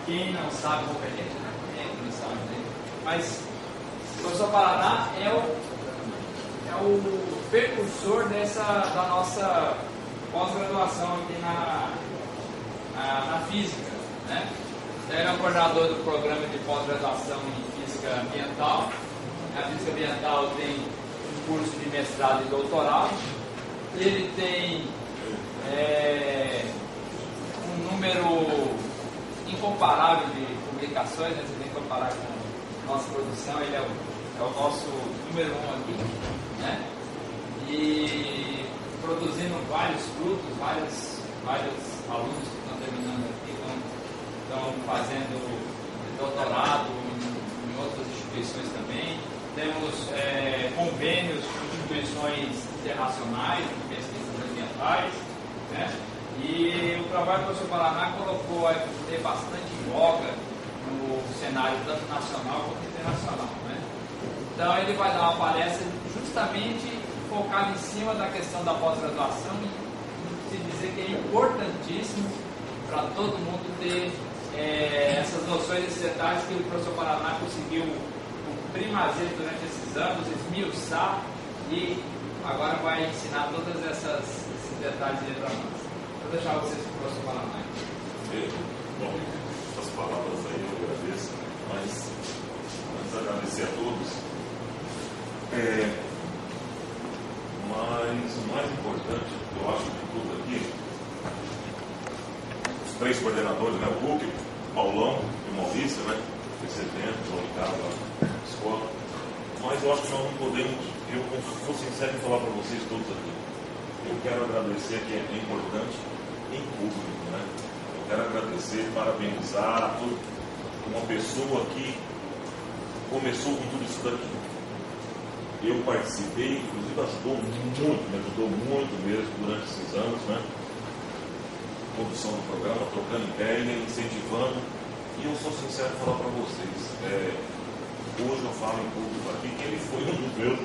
quem não sabe, pouca gente, né? Quem não sabe, né? Mas o professor Paraná é o precursor da nossa pós-graduação aqui na física, né? Ele é o coordenador do programa de pós-graduação em física ambiental. A física ambiental tem um curso de mestrado e doutorado. Ele tem um número incomparável de publicações, né? Você tem que comparar com a nossa produção. Ele é o nosso número 1 aqui, né? E produzindo vários frutos, vários alunos que estão terminando aqui, estão fazendo doutorado em outras instituições também. Temos convênios com instituições internacionais de pesquisas ambientais, né? E o trabalho do professor Paraná colocou a FGV bastante em voga no cenário tanto nacional quanto internacional, né? Então ele vai dar uma palestra justamente focada em cima da questão da pós-graduação e se dizer que é importantíssimo para todo mundo ter essas noções, esses detalhes que o professor Paraná conseguiu primazia durante esses anos, esmiuçar e agora vai ensinar todos esses detalhes aí para nós. Vou deixar vocês com o professor Paraná. Bom, essas palavras aí eu agradeço, mas antes de agradecer a todos, mas o mais importante, eu acho, de tudo aqui, os três coordenadores, né, o Hulk, o Paulão e o Maurício, né, esse evento, o Ricardo lá na escola, mas eu acho que nós não podemos, eu vou sincero em falar para vocês todos aqui, eu quero agradecer que é importante em público, né, eu quero agradecer, parabenizar uma pessoa que começou com tudo isso daqui. Eu participei, inclusive me ajudou muito mesmo durante esses anos, né? Condução do programa, trocando ideia, incentivando. E eu sou sincero em falar para vocês, hoje eu falo em público aqui que ele foi um dos meus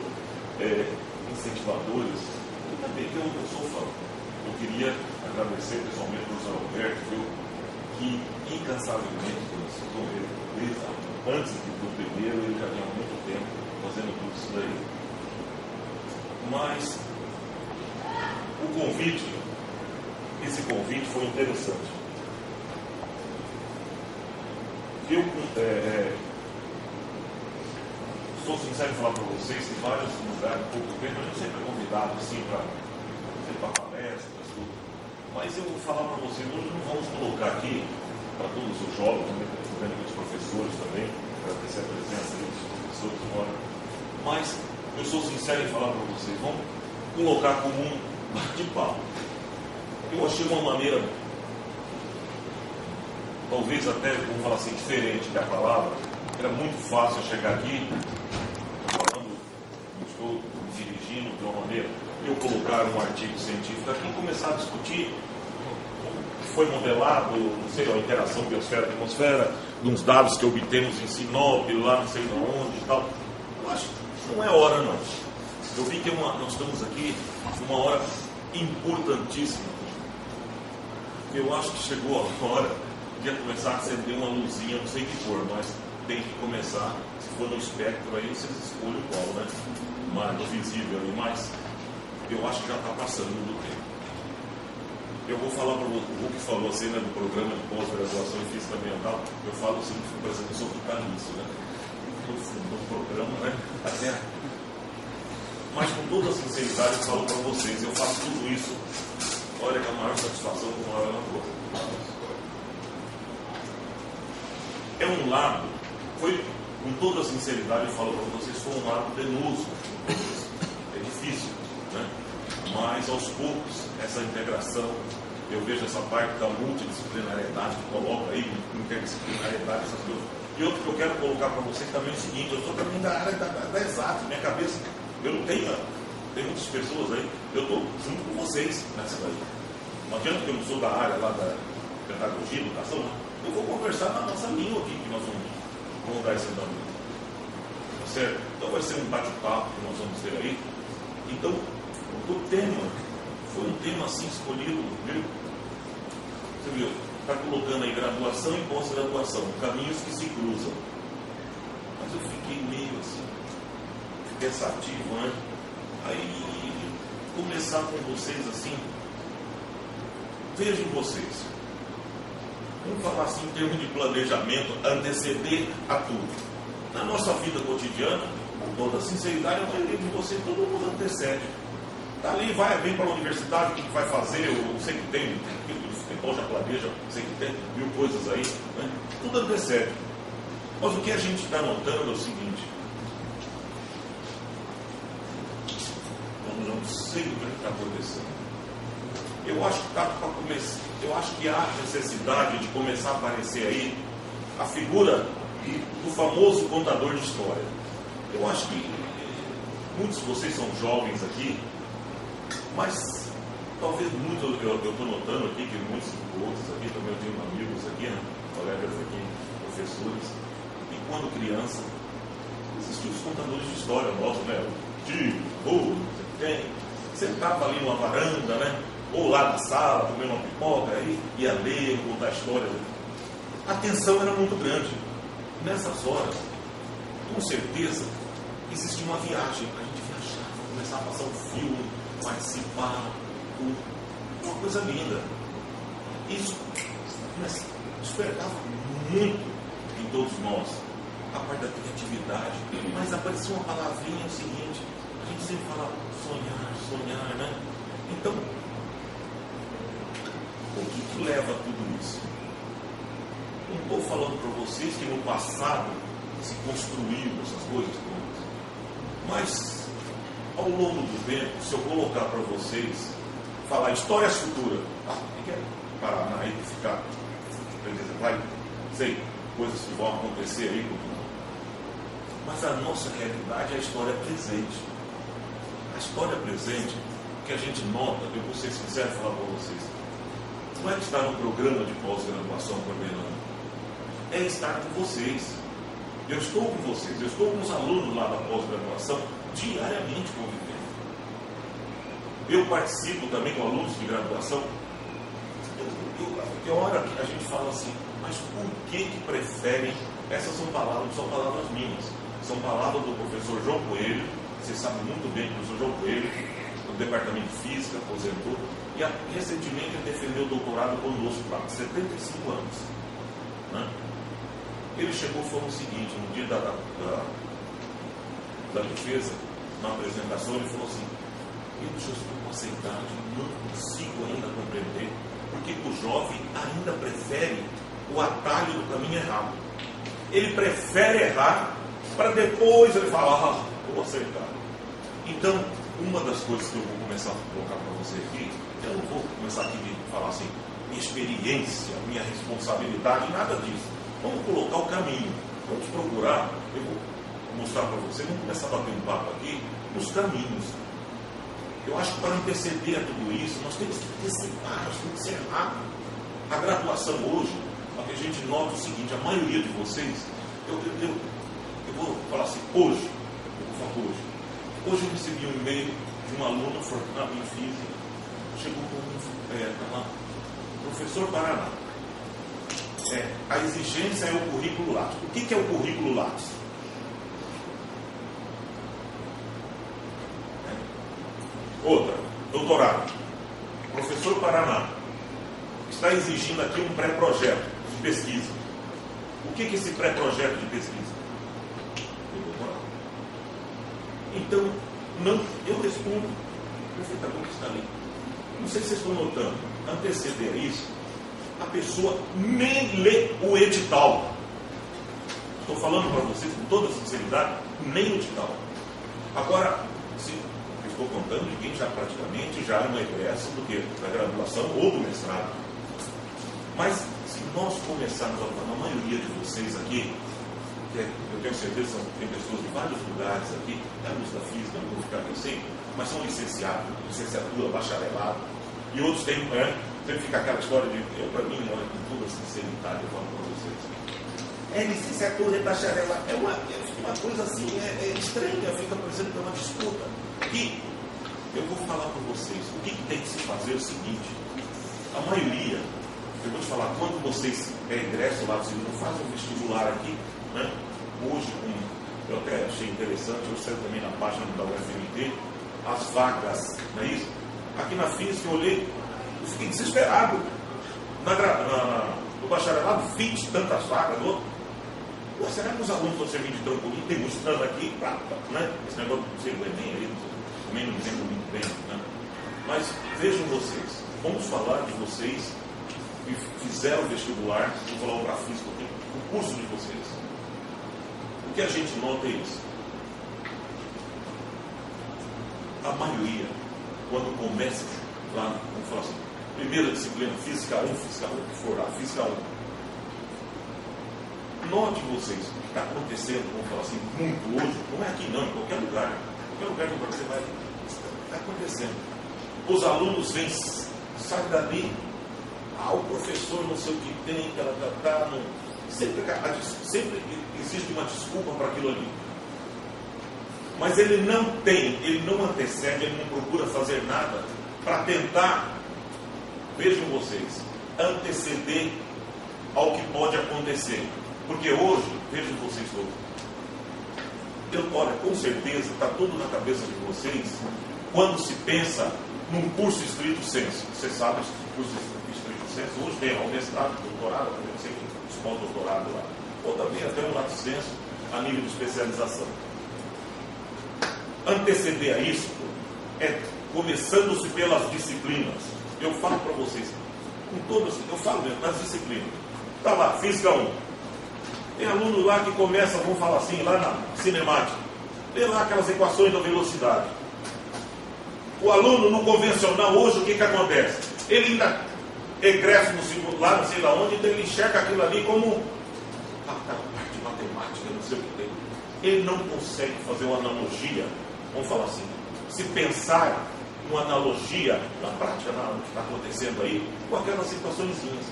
incentivadores, e também que eu sou fã. Eu queria agradecer pessoalmente ao professor Alberto, que incansavelmente com ele, desde antes do primeiro, ele já vinha há muito tempo fazendo tudo isso daí. Mas esse convite foi interessante. Eu sou sincero em falar para vocês que vários lugares, pouco tempo, a gente sempre é convidado assim para palestras, tudo. Mas eu vou falar para vocês, hoje não vamos colocar aqui, para todos os jovens, também os professores também, agradecer a presença dos professores agora. Mas eu sou sincero em falar para vocês, vamos colocar como um bate-papo. Eu achei uma maneira, talvez até, vamos falar assim, diferente da palavra. Era muito fácil chegar aqui, falando, estou me dirigindo de uma maneira, eu colocar um artigo científico aqui e começar a discutir o que foi modelado, não sei, a interação biosfera-atmosfera, de uns dados que obtemos em Sinop, lá não sei de onde e tal. Eu acho que não é hora, não. Eu vi que nós estamos aqui numa hora importantíssima. Eu acho que chegou a hora de começar a acender uma luzinha, não sei que cor, mas tem que começar. Se for no espectro aí, vocês escolhem qual, né? Mais visível ali, mas eu acho que já está passando do tempo. Eu vou falar para o que falou assim, né, do programa de pós-graduação em física ambiental. Eu falo assim, por exemplo, sobre o nisso, né? No programa, né? Até. Mas com toda a sinceridade eu falo para vocês, eu faço tudo isso, olha, com a maior satisfação, com a maior amor. É um lado, com toda a sinceridade eu falo para vocês, foi um lado penoso. É difícil, né? Mas aos poucos, essa integração, eu vejo essa parte da multidisciplinariedade que coloca aí, interdisciplinariedade, essas coisas. E outro que eu quero colocar para vocês também é o seguinte, eu sou também da área da exata, minha cabeça, eu não tenho, tem muitas pessoas aí, eu estou junto com vocês nessa daí. Não adianta que eu não sou da área lá da pedagogia, educação, eu vou conversar na nossa língua aqui, que nós vamos dar esse nome. Tá certo? Então vai ser um bate-papo que nós vamos ter aí. Então, o tema foi um tema assim escolhido, viu? Você viu? está colocando aí graduação e pós-graduação, caminhos que se cruzam. Mas eu fiquei meio assim, pensativo, né? Aí, começar com vocês assim, vejam vocês. Vamos falar assim em termos de planejamento, anteceder a tudo. Na nossa vida cotidiana, com toda sinceridade, a maioria de vocês, todo mundo antecede. Está ali, vem para a universidade, o que vai fazer, eu sei que tem, futebol já planeja, sei que tem mil coisas aí, né? Tudo antecede. Mas o que a gente está notando é o seguinte: eu não sei o que está acontecendo. Eu acho que está para começar. Eu acho que há necessidade de começar a aparecer aí a figura do famoso contador de história. Eu acho que muitos de vocês são jovens aqui, mas talvez muitos, eu estou notando aqui que muitos outros aqui, também eu tenho amigos aqui, né, colegas aqui, professores, e quando criança, existiam os contadores de história nossos, né? O tio, tem, sentava ali numa varanda, né? Ou lá na sala, comendo uma pipoca, aí ia ler, contar histórias. A tensão era muito grande. Nessas horas, com certeza, existia uma viagem. A gente viajava, começar a passar um filme, participar, uma coisa linda. Isso despertava muito em todos nós a parte da criatividade. Mas apareceu uma palavrinha, o seguinte: a gente sempre fala sonhar, né? Então, o que leva a tudo isso? Não estou falando para vocês que no passado se construíram essas coisas todas, mas ao longo do tempo, se eu colocar para vocês, falar histórias futuras, que é Paraná aí ficar, vai, sei, coisas que vão acontecer aí, mas a nossa realidade é a história presente. A história presente, que a gente nota, eu vou ser sincero falar para vocês, não é estar no programa de pós-graduação coordenando, é estar com vocês. Eu estou com vocês, eu estou com os alunos lá da pós-graduação diariamente convivendo. Eu participo também com alunos de graduação. Tem hora que a gente fala assim, mas por que preferem? Essas são palavras minhas, são palavras do professor João Coelho. Vocês sabem muito bem que o professor João Coelho, do departamento de física, aposentou, e recentemente ele defendeu o doutorado conosco lá, 75 anos. Né? Ele chegou e falou o seguinte, no dia da defesa, na apresentação, ele falou assim: eu já estou com essa idade, não consigo ainda compreender porque o jovem ainda prefere o atalho do caminho errado. Ele prefere errar para depois ele falar, vou acertar. Então, uma das coisas que eu vou começar a colocar para você aqui, eu não vou começar aqui a falar assim, minha experiência, minha responsabilidade, nada disso. Vamos colocar o caminho, vamos procurar, eu vou mostrar para você, vamos começar a bater um papo aqui, nos caminhos. Eu acho que para anteceder a tudo isso, nós temos que antecipar, nós temos que ser rápido. A graduação hoje, a que a gente nota o seguinte, a maioria de vocês, eu vou falar assim, hoje eu recebi um e-mail de um aluno formado em física, chegou com lá, professor Paraná, a exigência é o currículo Lattes. O que é o currículo Lattes? Outra, doutorado. Professor Paraná está exigindo aqui um pré-projeto de pesquisa. O que é esse pré-projeto de pesquisa? Então, eu respondo perfeitamente o que está ali. Não sei se vocês estão notando, anteceder isso, a pessoa nem lê o edital. Estou falando para vocês com toda sinceridade, nem o edital. Agora, se eu estou contando de quem já praticamente já é uma egresso do que? Da graduação ou do mestrado. Mas se nós começarmos a maioria de vocês aqui, eu tenho certeza que tem pessoas de vários lugares aqui, alunos da física, não vou ficar aqui assim, mas são licenciados, licenciatura, bacharelado, e outros têm, sempre fica aquela história de, para mim, com toda sinceridade, eu falo para vocês, licenciatura e bacharelado, é uma coisa assim, estranha, fica parecendo que é uma disputa. E eu vou falar para vocês, o que tem que se fazer é o seguinte, a maioria Eu vou te falar, quando vocês ingressam lá, vocês não fazem um vestibular aqui, né? Hoje, eu até achei interessante, eu sei também na página da UFMT, as vagas, não é isso? Aqui na física eu olhei, eu fiquei desesperado. No bacharelado, 20 e tantas vagas. Será que os alunos vão servir de trampolim? Tem muitos estando aqui, né? Esse negócio não sei bem aí, também não entendo muito bem, né? Mas vejam vocês, vamos falar de vocês que fizeram vestibular, vou falar para a física, o curso de vocês. O que a gente nota é isso. A maioria, quando começa lá, vamos falar assim, primeira disciplina, física 1, que for lá, física 1. Note vocês, o que está acontecendo, vamos falar assim, muito hoje, não é aqui não, em qualquer lugar que você vai, está acontecendo. Os alunos vêm, saem dali, o professor não sei o que tem, que ela está, sempre existe uma desculpa para aquilo ali. Mas ele não antecede, ele não procura fazer nada para tentar, vejam vocês, anteceder ao que pode acontecer. Porque hoje, vejam vocês todos, olha, com certeza está tudo na cabeça de vocês quando se pensa num curso estrito sensu. Você sabe que curso estrito sensu hoje tem o mestrado, doutorado, não sei os pós-doutorado lá, ou também até um lato sensu a nível de especialização. Anteceder a isso é começando-se pelas disciplinas. Eu falo para vocês, com todas, eu falo mesmo, nas disciplinas. Está lá, física 1. Tem aluno lá que começa, vamos falar assim, lá na cinemática. Tem lá aquelas equações da velocidade. O aluno no convencional, hoje, o que acontece? Ele ainda egressa no segundo, lá não sei lá onde, então ele enxerga aquilo ali como aquela parte de matemática, não sei o que tem. Ele não consegue fazer uma analogia, vamos falar assim, se pensar uma analogia na prática, no que está acontecendo aí, com aquelas situaçõezinhas.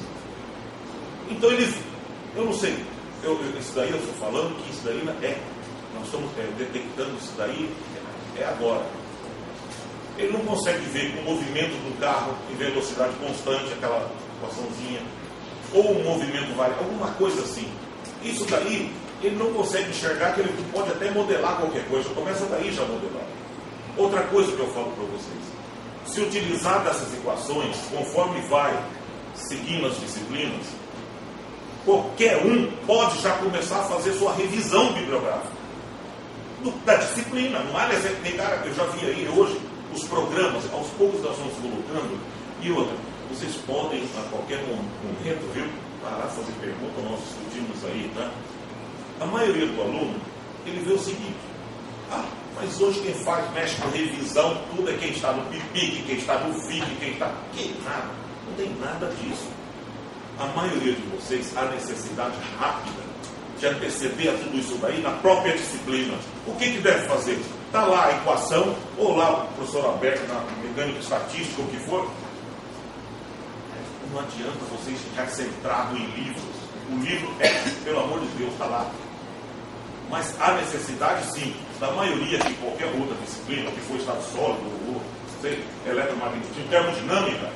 Então eles, eu não sei, isso daí eu estou falando que isso daí nós estamos detectando isso daí, é agora. Ele não consegue ver com o movimento do carro em velocidade constante, aquela equaçãozinha, ou um movimento variável, alguma coisa assim. Isso daí, ele não consegue enxergar que ele pode até modelar qualquer coisa, começa daí já a modelar. Outra coisa que eu falo para vocês, se utilizar dessas equações, conforme vai seguindo as disciplinas, qualquer um pode já começar a fazer sua revisão bibliográfica da disciplina. Não há necessidade, eu já vi aí hoje os programas, aos poucos nós vamos colocando. E outra, vocês podem a qualquer momento, viu, parar, fazer pergunta, nós discutimos aí, tá? A maioria do aluno, ele vê o seguinte: mas hoje quem mexe com revisão, tudo é quem está no PIPIC, quem está no FIC, quem está... nada, não tem nada disso. A maioria de vocês há necessidade rápida de anteceder a tudo isso daí na própria disciplina. O que deve fazer? Está lá a equação, ou lá o professor Alberto na mecânica estatística, o que for. Não adianta vocês ficarem centrados em livros. O livro pelo amor de Deus, está lá. Mas há necessidade, sim, da maioria de qualquer outra disciplina, que for estado sólido, ou eletromagnetismo, termodinâmica.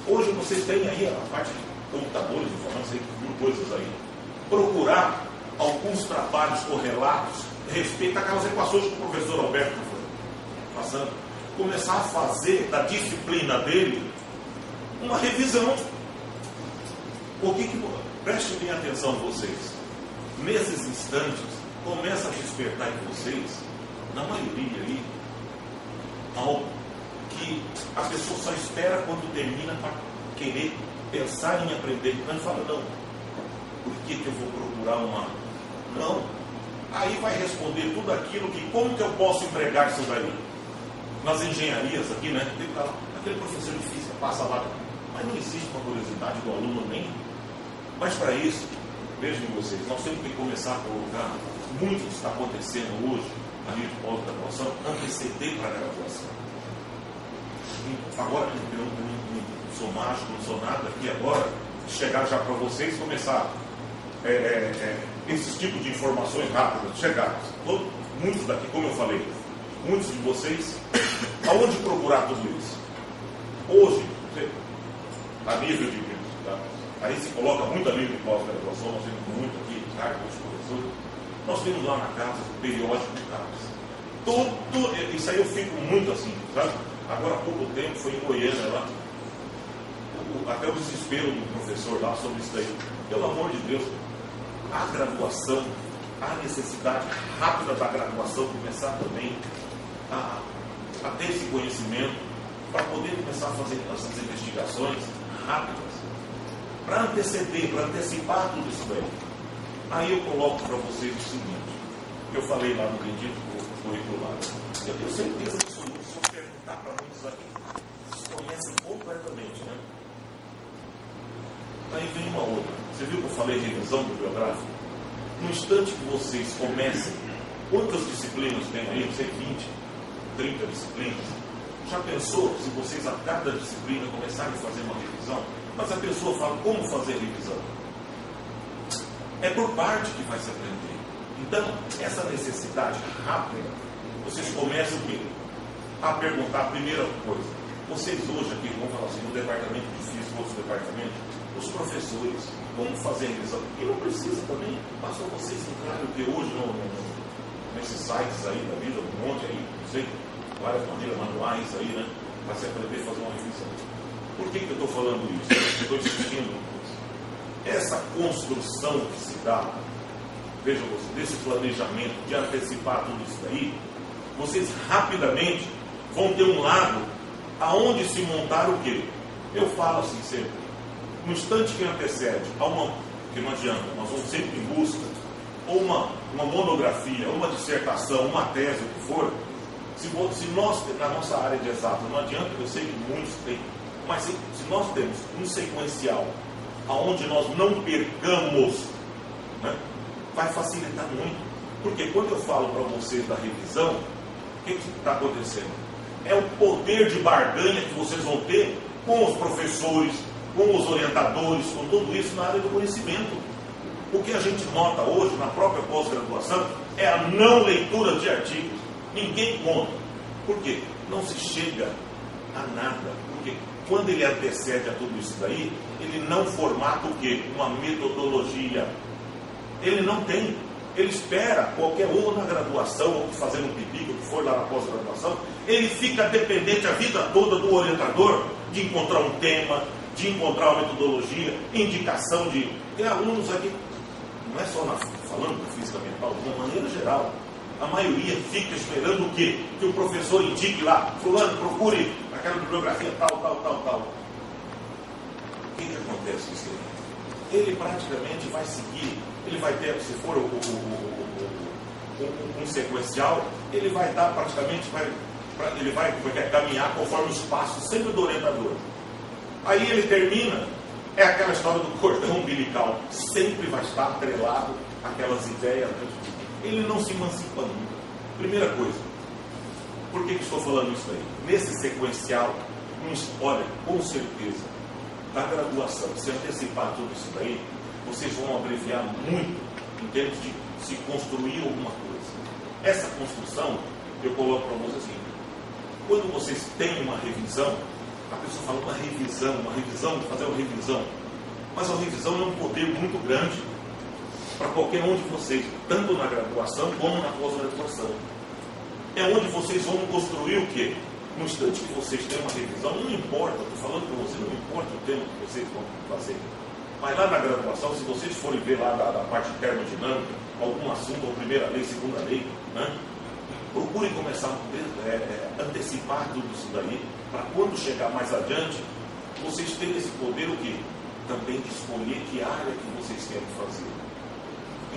Hoje vocês têm aí a parte de computadores, informações, mil coisas aí. Procurar alguns trabalhos correlatos a respeito daquelas equações que o professor Alberto foi passando. Começar a fazer da disciplina dele uma revisão. Prestem bem atenção vocês. Nesses instantes, começa a despertar em vocês, na maioria aí, algo que a pessoa só espera quando termina para querer pensar em aprender. Mas fala, não, por que eu vou procurar uma... Não, aí vai responder tudo aquilo que, como que eu posso empregar isso daí? Nas engenharias aqui, né? Aquele professor de física passa lá, mas não existe uma curiosidade do aluno nem. Mas para isso, vejam vocês, nós temos que começar a colocar muito que está acontecendo hoje, a nível de pós-graduação, anteceder para a graduação. Agora, eu não sou mágico, não sou nada aqui agora, chegar já para vocês, começar esses tipos de informações rápidas, chegar. Muitos daqui, como eu falei, muitos de vocês, aonde procurar tudo isso? Hoje, a nível de aí se coloca muito ali de pós-graduação, nós temos muito aqui, cargos, professores, nós temos lá na casa o periódico de carros. Isso aí eu fico muito assim, sabe? Agora há pouco tempo foi em Goiânia lá, até o desespero do professor lá sobre isso daí. Pelo amor de Deus, a graduação, a necessidade rápida da graduação começar também a ter esse conhecimento para poder começar a fazer essas investigações rápidas, para anteceder, para antecipar tudo isso daí. Aí eu coloco para vocês o seguinte, eu falei lá no bendito curricular, eu tenho certeza absoluta, se eu perguntar para muitos aqui, vocês conhecem completamente, né? Aí vem uma outra. Você viu que eu falei de revisão bibliográfica? No instante que vocês comecem, quantas disciplinas tem aí? Não sei, 20, 30 disciplinas. Já pensou se vocês a cada disciplina começarem a fazer uma revisão? Mas a pessoa fala, como fazer revisão? É por parte que vai se aprender. Então, essa necessidade rápida, vocês começam o quê? A perguntar a primeira coisa. Vocês hoje aqui, vamos falar assim, no departamento de física, outros departamentos, os professores, como fazer a revisão? E não precisa também, basta vocês entrarem o que hoje nesses sites aí da vida, um monte aí, não sei, várias maneiras manuais aí, né? Para se aprender a fazer uma revisão. Por que eu estou falando isso? Eu estou insistindo nisso. Essa construção que se dá, vejam vocês, desse planejamento, de antecipar tudo isso daí, vocês rapidamente vão ter um lado aonde se montar o quê? Eu falo assim sempre, no instante que antecede, que não adianta, nós vamos sempre em busca, ou uma monografia, ou uma dissertação, uma tese, o que for, se nós, na nossa área de exatas, não adianta, eu sei que muitos têm, mas se nós temos um sequencial, aonde nós não percamos, né, vai facilitar muito. Porque quando eu falo para vocês da revisão, o que está acontecendo? É o poder de barganha que vocês vão ter com os professores, com os orientadores, com tudo isso na área do conhecimento. O que a gente nota hoje na própria pós-graduação é a não leitura de artigos. Ninguém conta. Por quê? Não se chega a nada. Porque quando ele antecede a tudo isso daí, ele não formata o quê? Uma metodologia. Ele não tem. Ele espera qualquer ou na graduação, ou fazendo um pipico, que for lá na pós-graduação, ele fica dependente a vida toda do orientador de encontrar um tema, de encontrar uma metodologia, indicação de... Tem alunos aqui, não é só falando da física mental, de uma maneira geral, a maioria fica esperando o quê? Que o professor indique lá, fulano, procure aquela bibliografia tal. O que acontece com isso aí? Ele praticamente vai seguir, ele vai ter, se for um sequencial, ele vai dar praticamente, ele vai caminhar conforme os passos sempre do orientador. Aí ele termina, é aquela história do cordão umbilical, sempre vai estar atrelado àquelas ideias. Ele não se emancipa nunca. Primeira coisa, por que estou falando isso aí? Nesse sequencial, olha, com certeza, da graduação, se antecipar tudo isso daí, vocês vão abreviar muito em termos de se construir alguma coisa. Essa construção, eu coloco para vocês assim, quando vocês têm uma revisão, a pessoa fala uma revisão, fazer uma revisão. Mas a revisão é um poder muito grande para qualquer um de vocês, tanto na graduação como na pós-graduação. É onde vocês vão construir o quê? No instante que vocês têm uma revisão, não importa, estou falando para vocês, não importa o tema que vocês vão fazer. Mas lá na graduação, se vocês forem ver lá da parte termodinâmica, algum assunto, ou primeira lei, segunda lei, né? Procurem começar a antecipar tudo isso daí, para quando chegar mais adiante, vocês terem esse poder o quê? Também de escolher que área que vocês querem fazer.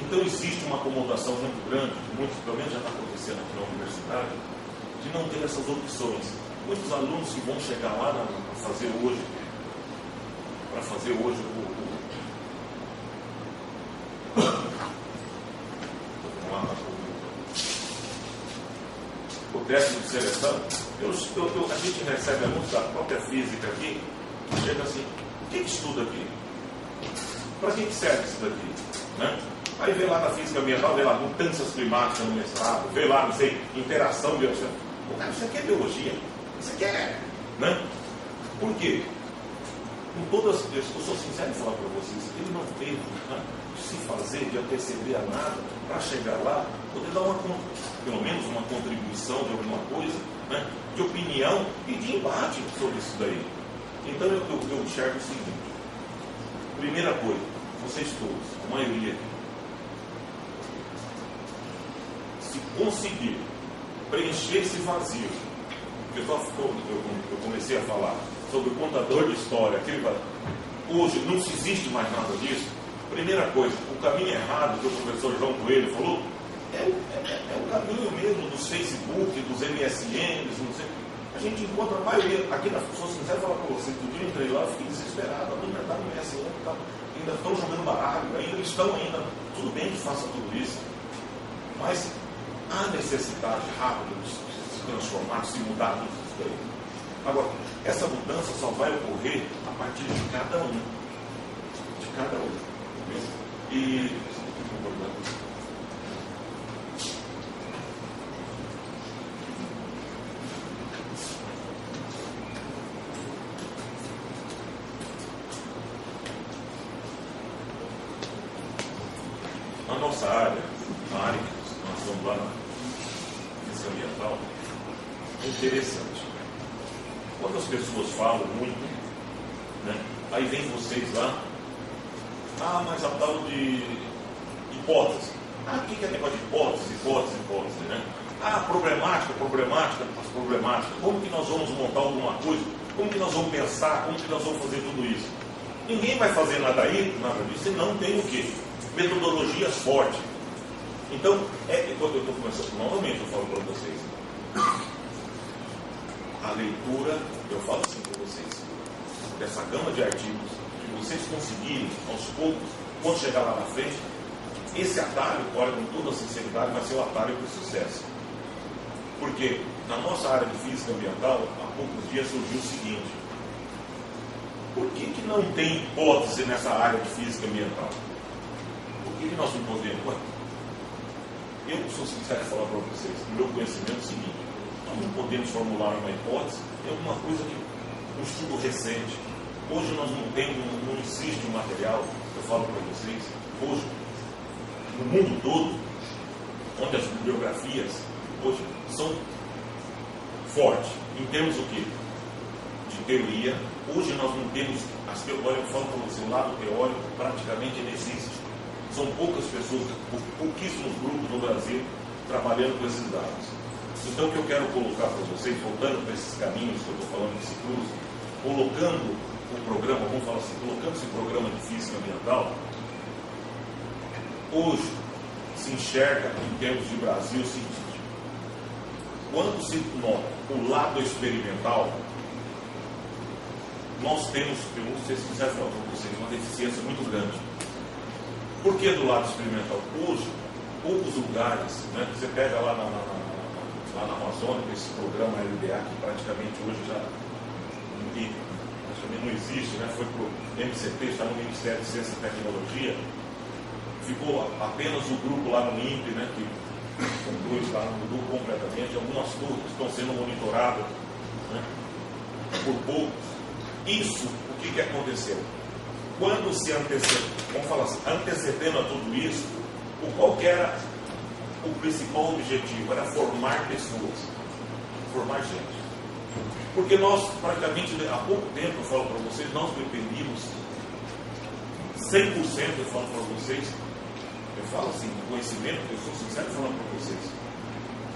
Então existe uma acomodação muito grande, pelo menos já está acontecendo aqui na universidade, de não ter essas opções. Muitos alunos que vão chegar lá para fazer hoje o teste de seleção, a gente recebe alunos da própria física aqui, que chega assim, o que estuda aqui? Para que serve isso daqui? Né? Aí vê lá na física ambiental, vê lá mudanças climáticas no mestrado, vê lá, não sei, interação biológica. Pô, cara, isso aqui é biologia, isso aqui é... Né? Por quê? eu sou sincero em falar para vocês, ele não teve, né, de se fazer, de anteceder a nada, para chegar lá, poder dar pelo menos uma contribuição de alguma coisa, né, de opinião e de embate sobre isso daí. Então eu enxergo o seguinte: primeira coisa, vocês todos, a maioria aqui, se conseguir preencher esse vazio, que eu comecei a falar sobre o contador de história, hoje não se existe mais nada disso. Primeira coisa, o caminho errado que o professor João Coelho falou é o caminho mesmo dos Facebook, dos MSNs, não sei. A gente encontra a maioria, aqui na pessoa, se quiser falar para você, que o dia eu entrei lá, eu fiquei desesperado, todo mundo está no MSN, ainda estão jogando baralho, ainda estão ainda, tudo bem que faça tudo isso, mas há necessidade rápida de se transformar, de se mudar tudo isso daí. Agora, essa mudança só vai ocorrer a partir de cada um. De cada um. E a nossa área, a área que nós estamos lá na física ambiental, é interessante. Quando as pessoas falam muito, né, aí vem vocês lá, mas a tal de hipótese. O que é negócio de hipótese, né? Problemática, as problemáticas. Como que nós vamos montar alguma coisa? Como que nós vamos pensar? Como que nós vamos fazer tudo isso? Ninguém vai fazer nada disso, se não tem o quê? Metodologias fortes. Então, quando eu estou começando, novamente eu falo para vocês, a leitura, eu falo assim para vocês, dessa gama de artigos, que vocês conseguirem, aos poucos, quando chegar lá na frente, esse atalho, olha, com toda a sinceridade, vai ser o atalho para o sucesso. Porque na nossa área de física ambiental, há poucos dias surgiu o seguinte: por que não tem hipótese nessa área de física ambiental? Por que nós não podemos? Eu sou sincero em falar para vocês, o meu conhecimento é o seguinte: nós não podemos formular uma hipótese, é alguma coisa que um estudo recente. Hoje nós não existe um material, eu falo para vocês, hoje, no mundo todo, onde as bibliografias hoje são fortes, em termos do quê? De teoria. Hoje nós não temos, eu falo para você, o lado teórico praticamente não existe. São poucas pessoas, pouquíssimos grupos no Brasil trabalhando com esses dados. Então o que eu quero colocar para vocês, voltando para esses caminhos que eu estou falando de Ciclus, colocando o programa, vamos falar assim, colocando esse programa de física ambiental, hoje se enxerga em termos de Brasil o seguinte: quando se nota o lado experimental, nós temos, eu não sei se quiser falar para vocês, uma deficiência muito grande. Por que do lado experimental? Hoje, poucos lugares, né, você pega lá na Amazônia, esse programa LDA, que praticamente hoje já praticamente não existe, né, foi para o MCT, está no Ministério de Ciência e Tecnologia, ficou apenas o grupo lá no INPE, né, que conduz lá, mudou completamente, algumas torres estão sendo monitoradas, né, por poucos. Isso, o que aconteceu? Quando se antecedeu, vamos falar assim, antecedendo a tudo isso, qual que era o principal objetivo? Era formar pessoas, formar gente. Porque nós, praticamente, há pouco tempo, eu falo para vocês, nós dependíamos 100%, eu falo para vocês, eu falo assim, do conhecimento, eu sou sincero falando para vocês,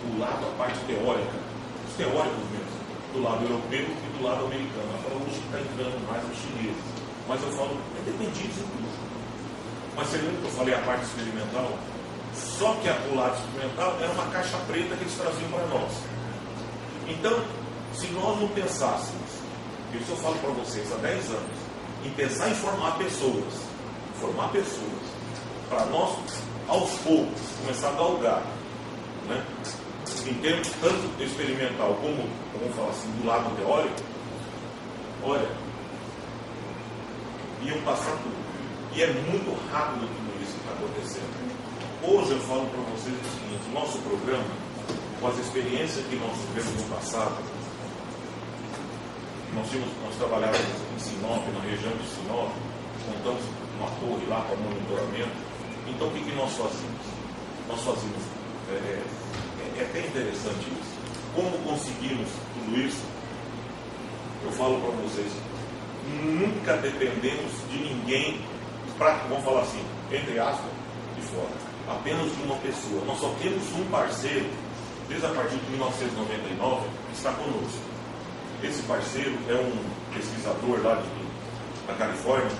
do lado, a parte teórica, os teóricos mesmo, do lado europeu e do lado americano. Agora hoje está entrando mais os chineses. Mas eu falo, é dependente de tudo. Mas você lembra que eu falei a parte experimental? Só que o lado experimental era uma caixa preta que eles traziam para nós. Então, se nós não pensássemos, isso eu falo para vocês há 10 anos, em pensar em formar pessoas, para nós, aos poucos, começar a galgar, né? Em termos tanto experimental como, vamos falar assim, do lado teórico, olha, iam passar tudo. E é muito rápido tudo isso que está acontecendo. Hoje eu falo para vocês o seguinte: o nosso programa, com as experiências que nós tivemos no passado, nós trabalhávamos em Sinop, na região de Sinop, montamos uma torre lá para monitoramento. Então, o que nós fazíamos? Nós fazíamos, é até interessante isso. Como conseguimos tudo isso? Eu falo para vocês, nunca dependemos de ninguém, vamos falar assim, entre aspas, de fora. Apenas de uma pessoa. Nós só temos um parceiro, desde a partir de 1999, que está conosco. Esse parceiro é um pesquisador lá da Califórnia,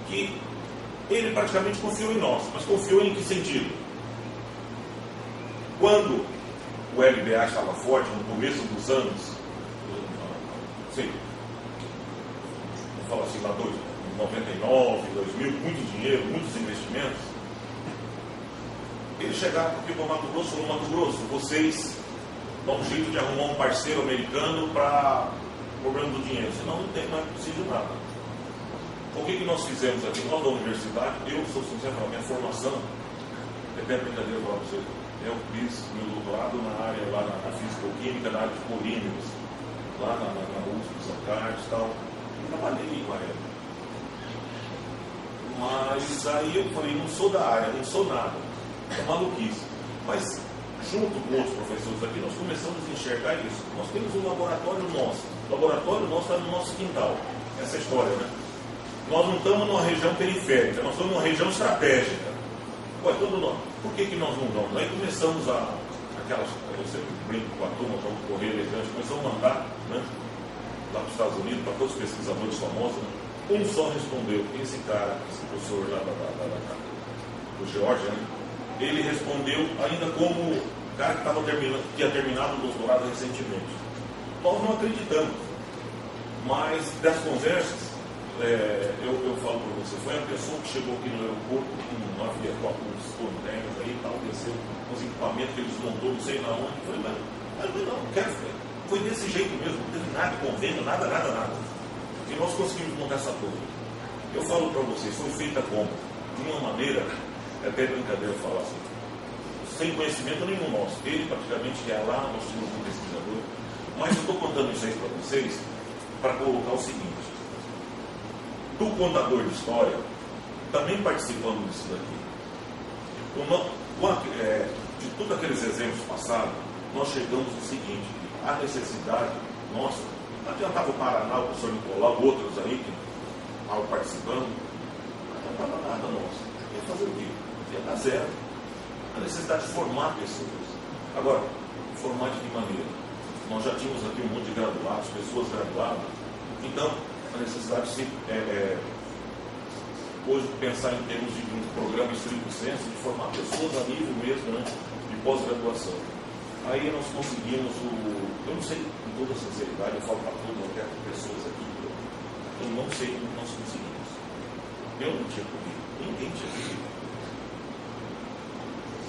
que ele praticamente confiou em nós. Mas confiou em que sentido? Quando o LBA estava forte, no começo dos anos, sei, vamos falar assim, lá 99, 2000, muito dinheiro, muitos investimentos, ele chegava aqui para o Mato Grosso, falou: Mato Grosso, vocês dão um jeito de arrumar um parceiro americano para o problema do dinheiro, senão não tem mais preciso de nada. O que nós fizemos aqui? Nós da universidade, eu sou sincero, a minha formação, até brincadeira para vocês, eu fiz meu doutorado na área, lá na físico-química, na área de polímeros, lá na USP, São Carlos e tal. Eu trabalhei com a época. Mas aí eu falei, não sou da área, não sou nada. É maluquice. Mas, junto com outros professores aqui, nós começamos a enxergar isso. Nós temos um laboratório nosso. O laboratório nosso está no nosso quintal. Essa é a história, né? Nós não estamos numa região periférica, nós estamos numa região estratégica. Ué, por que nós não vamos? Aí começamos aquelas, eu sempre brinco com a turma para não correr elegante, começamos a mandar, né, lá para os Estados Unidos, para todos os pesquisadores famosos, né? Um só respondeu, esse cara, esse professor lá do Geórgia, né? Ele respondeu ainda como o cara que tinha terminado o doutorado recentemente. Nós não acreditamos, mas das conversas, eu falo para você, foi a pessoa que chegou aqui no aeroporto com uma havia com os containers aí e tal, desceu com os equipamentos que eles montou, não sei na onde. Eu falei, mas não quero. Foi desse jeito mesmo, não teve nada de convênio, nada. E nós conseguimos montar essa torre. Eu falo para vocês, foi feita como? De uma maneira, é até brincadeira falar assim, sem conhecimento nenhum nosso. Ele praticamente ia lá, nós tínhamos um pesquisador. Mas eu estou contando isso aí para vocês para colocar o seguinte. Do contador de história, também participando disso daqui. De todos aqueles exemplos passados, nós chegamos ao seguinte: a necessidade nossa, não adiantava o Paraná, o professor Nicolau, outros aí que estavam participando, não adiantava nada nosso. Ia fazer o quê? Ia dar zero. A necessidade de formar pessoas. Agora, formar de que maneira? Nós já tínhamos aqui um monte de graduados, pessoas graduadas, então a necessidade de hoje pensar em termos de um programa estricto senso, de formar pessoas a nível mesmo, né, de pós-graduação. Aí nós conseguimos eu não sei, com toda sinceridade, eu falo para todas as pessoas aqui, eu não sei como nós conseguimos. Eu não tinha comigo, ninguém tinha comigo.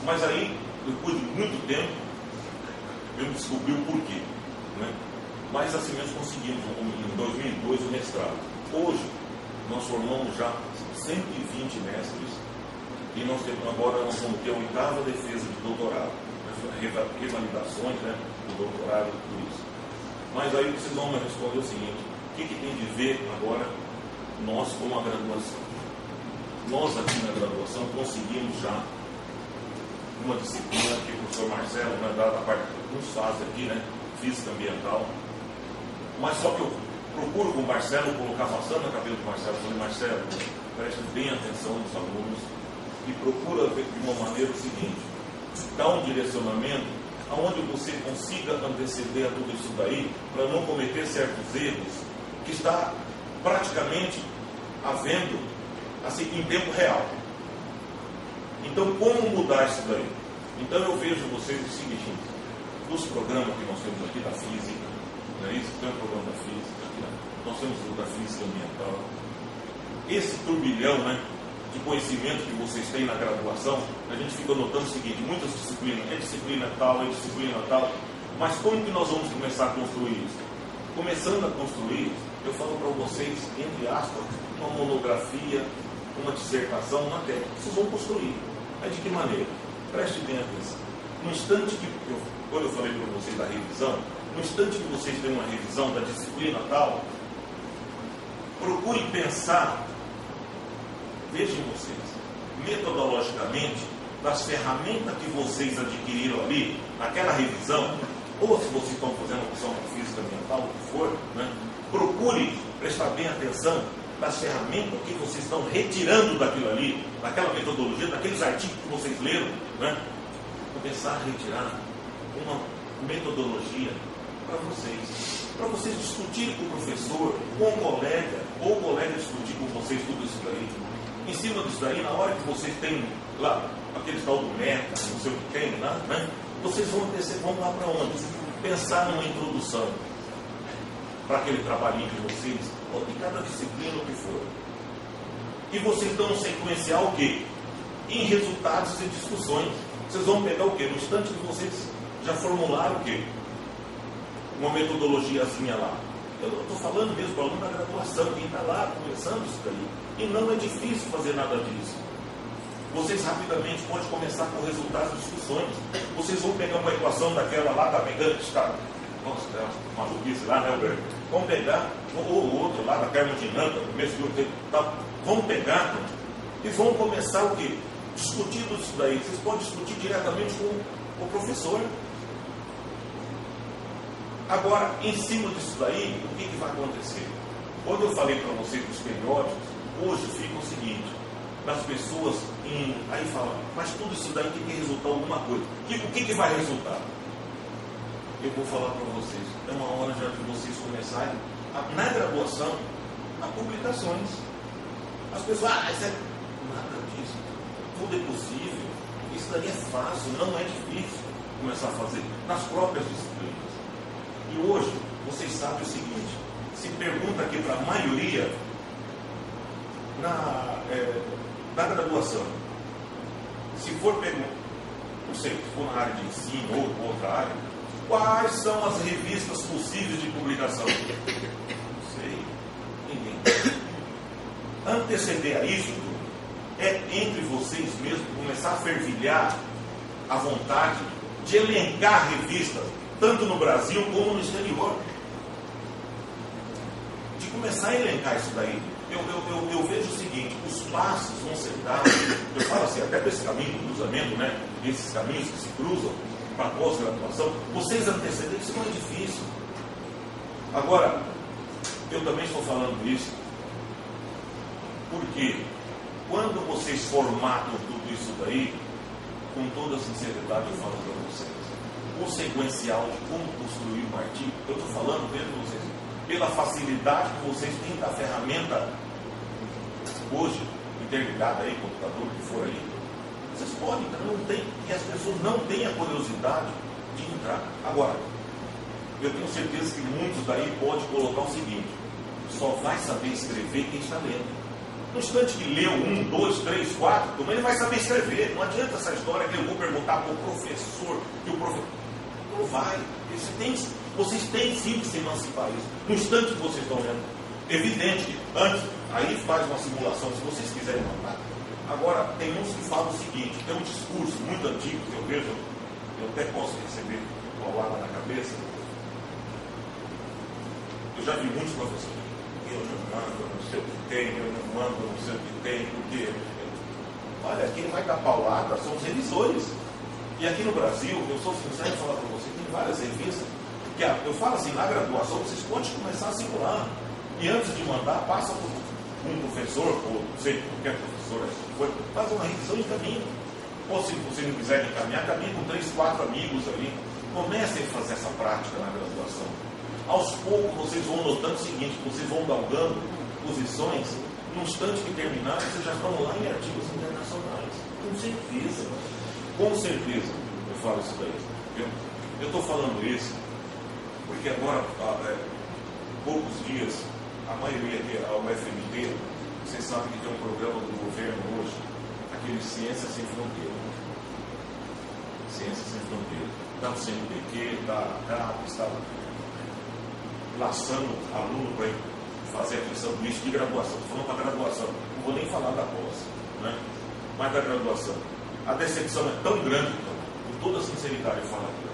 Mas aí, depois de muito tempo, eu descobri o porquê, né? Mas assim mesmo conseguimos, em 2002, o mestrado. Hoje, nós formamos já 120 mestres e nós temos agora, nós vamos ter a 8ª defesa de doutorado, revalidações, né, do doutorado e tudo isso. Mas aí vocês vão me responder o seguinte: o que tem de ver agora nós com a graduação? Nós aqui na graduação conseguimos já uma disciplina que o professor Marcelo, né, da parte que nos faz aqui, né, física ambiental. Mas só que eu procuro com o Marcelo colocar bastante na cabeça do Marcelo. Eu falei: Marcelo, preste bem atenção nos alunos e procura ver de uma maneira o seguinte: dá um direcionamento aonde você consiga anteceder a tudo isso daí, para não cometer certos erros que está praticamente havendo assim, em tempo real. Então, como mudar isso daí? Então, eu vejo vocês o seguinte: dos programas que nós temos aqui da física, não é isso? Tem um programa da física, aqui, nós temos o da física ambiental. Esse turbilhão, né, de conhecimento que vocês têm na graduação, a gente fica notando o seguinte: muitas disciplinas, é disciplina tal, mas como que nós vamos começar a construir isso? Começando a construir, eu falo para vocês, entre aspas, uma monografia, uma dissertação, uma técnica. Vocês vão construir. Mas de que maneira? Preste bem atenção. No instante que, quando eu falei para vocês da revisão, no instante que vocês têm uma revisão da disciplina tal, procurem pensar, vejam vocês, metodologicamente, das ferramentas que vocês adquiriram ali, naquela revisão, ou se vocês estão fazendo opção física ambiental, o que for, né, procure prestar bem atenção das ferramentas que vocês estão retirando daquilo ali, daquela metodologia, daqueles artigos que vocês leram, né, começar a retirar uma metodologia para vocês discutirem com o professor, com o colega, ou o colega discutir com vocês tudo isso daí. Em cima disso daí, na hora que vocês têm lá, aquele tal do meta, não sei o que tem lá, né? Vocês vão lá para onde? Pensar numa introdução para aquele trabalhinho de vocês, ou de cada disciplina, o que for. E vocês dão um sequencial o quê? Em resultados e discussões. Vocês vão pegar o quê? No instante que vocês já formularam o quê? Uma metodologiazinha lá. Eu estou falando mesmo para o aluno da graduação, quem está lá começando isso daí. E não é difícil fazer nada disso. Vocês rapidamente podem começar com resultados de discussões. Vocês vão pegar uma equação daquela lá, tá pegando, está. Nossa, é uma maluquice lá, né, Alberto? Vão pegar, ou outro lá da termodinâmica, no mesmo grupo, tá? Vão pegar e vão começar o quê? Discutir isso daí. Vocês podem discutir diretamente com o professor. Agora, em cima disso daí, o que vai acontecer? Quando eu falei para vocês dos periódicos, hoje fica o seguinte, das pessoas, aí falam, mas tudo isso daí tem que resultar alguma coisa. O que vai resultar? Eu vou falar para vocês, é uma hora já de vocês começarem, na graduação, a publicações. As pessoas, isso é nada disso, tudo é possível, isso daí é fácil, não é difícil começar a fazer, nas próprias disciplinas. E hoje, vocês sabem o seguinte, se pergunta aqui para a maioria, na graduação, se for pergunta, não sei, se for na área de ensino ou outra área, quais são as revistas possíveis de publicação? Não sei, ninguém. Anteceder a isso, é entre vocês mesmos começar a fervilhar a vontade de elencar revistas, tanto no Brasil como no exterior. De começar a elencar isso daí. Eu vejo o seguinte, os passos vão ser dados, eu falo assim, até para esse caminho do cruzamento, né? Esses caminhos que se cruzam para a pós-graduação, vocês antecederem, isso não é difícil. Agora, eu também estou falando isso, porque quando vocês formatam tudo isso daí, com toda sinceridade eu falo para vocês, o sequencial de como construir um artigo, eu estou falando dentro de vocês, pela facilidade que vocês têm da ferramenta hoje, interligada aí, computador, que for aí, vocês podem entrar, não tem, e as pessoas não têm a curiosidade de entrar. Agora, eu tenho certeza que muitos daí podem colocar o seguinte, só vai saber escrever quem está lendo. No instante que leu 1, 2, 3, 4, também ele vai saber escrever. Não adianta essa história que eu vou perguntar para o professor, que o professor. Não vai. Vocês têm sim que se emancipar isso. No instante que vocês estão lendo. Evidente que antes, aí faz uma simulação, se vocês quiserem mandar. Agora, tem uns que falam o seguinte, tem um discurso muito antigo que eu vejo, eu até posso receber uma água na cabeça. Eu já vi muitos professores. Eu não mando, não sei o que tem, eu não mando, não sei o que tem, porque. Olha, quem vai dar paulada são os revisores. E aqui no Brasil, eu sou sincero em falar para você, tem várias revistas, que eu falo assim, na graduação, vocês podem começar a simular. E antes de mandar, passa por um professor, ou não sei, qualquer professor, faz uma revisão e caminha. Ou se vocês não quiserem caminhar, caminha com 3, 4 amigos ali. Comecem a fazer essa prática na graduação. Aos poucos vocês vão notando o seguinte, vocês vão galgando posições, no instante que terminar, vocês já estão lá em artigos internacionais. Com certeza. Com certeza, eu falo isso daí. Eu estou falando isso porque agora, há poucos dias, a maioria aqui, a UFMT, vocês sabem que tem um programa do governo hoje, aquele Ciências Sem Fronteira. Ciências Sem Fronteira. Está no CNPq, está laçando aluno para fazer aquele sanduíche de graduação. Estou falando para graduação, não vou nem falar da pós, né? Mas da graduação. A decepção é tão grande, então, com toda a sinceridade eu falo aqui.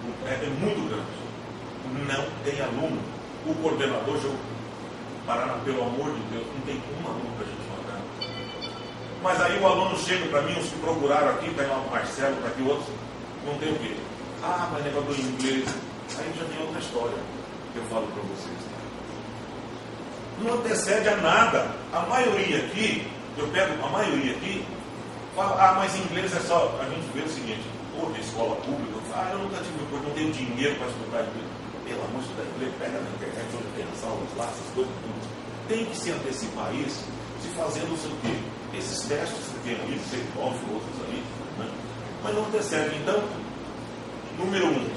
O é muito grande. Não tem aluno. O coordenador, Paraná, pelo amor de Deus, não tem um aluno para a gente mandar. Mas aí o aluno chega para mim, os que procuraram aqui, está lá o Marcelo, está aqui outros, não tem o quê? Ah, mas negócio do inglês. Aí já tem outra história que eu falo para vocês. Não antecede a nada. A maioria aqui, eu pego a maioria aqui, fala, ah, mas inglês é só. A gente vê o seguinte, outra escola pública, fala, eu nunca tive, porque não tenho dinheiro para estudar inglês. Pelo amor de Deus, inglês, pega na internet, onde tem as aulas lá, essas coisas, tudo. Tem que se antecipar isso, se fazendo o seu quê? Esses testes que tem ali, você ofre outros ali, né? Mas não antecede. Então, número 1,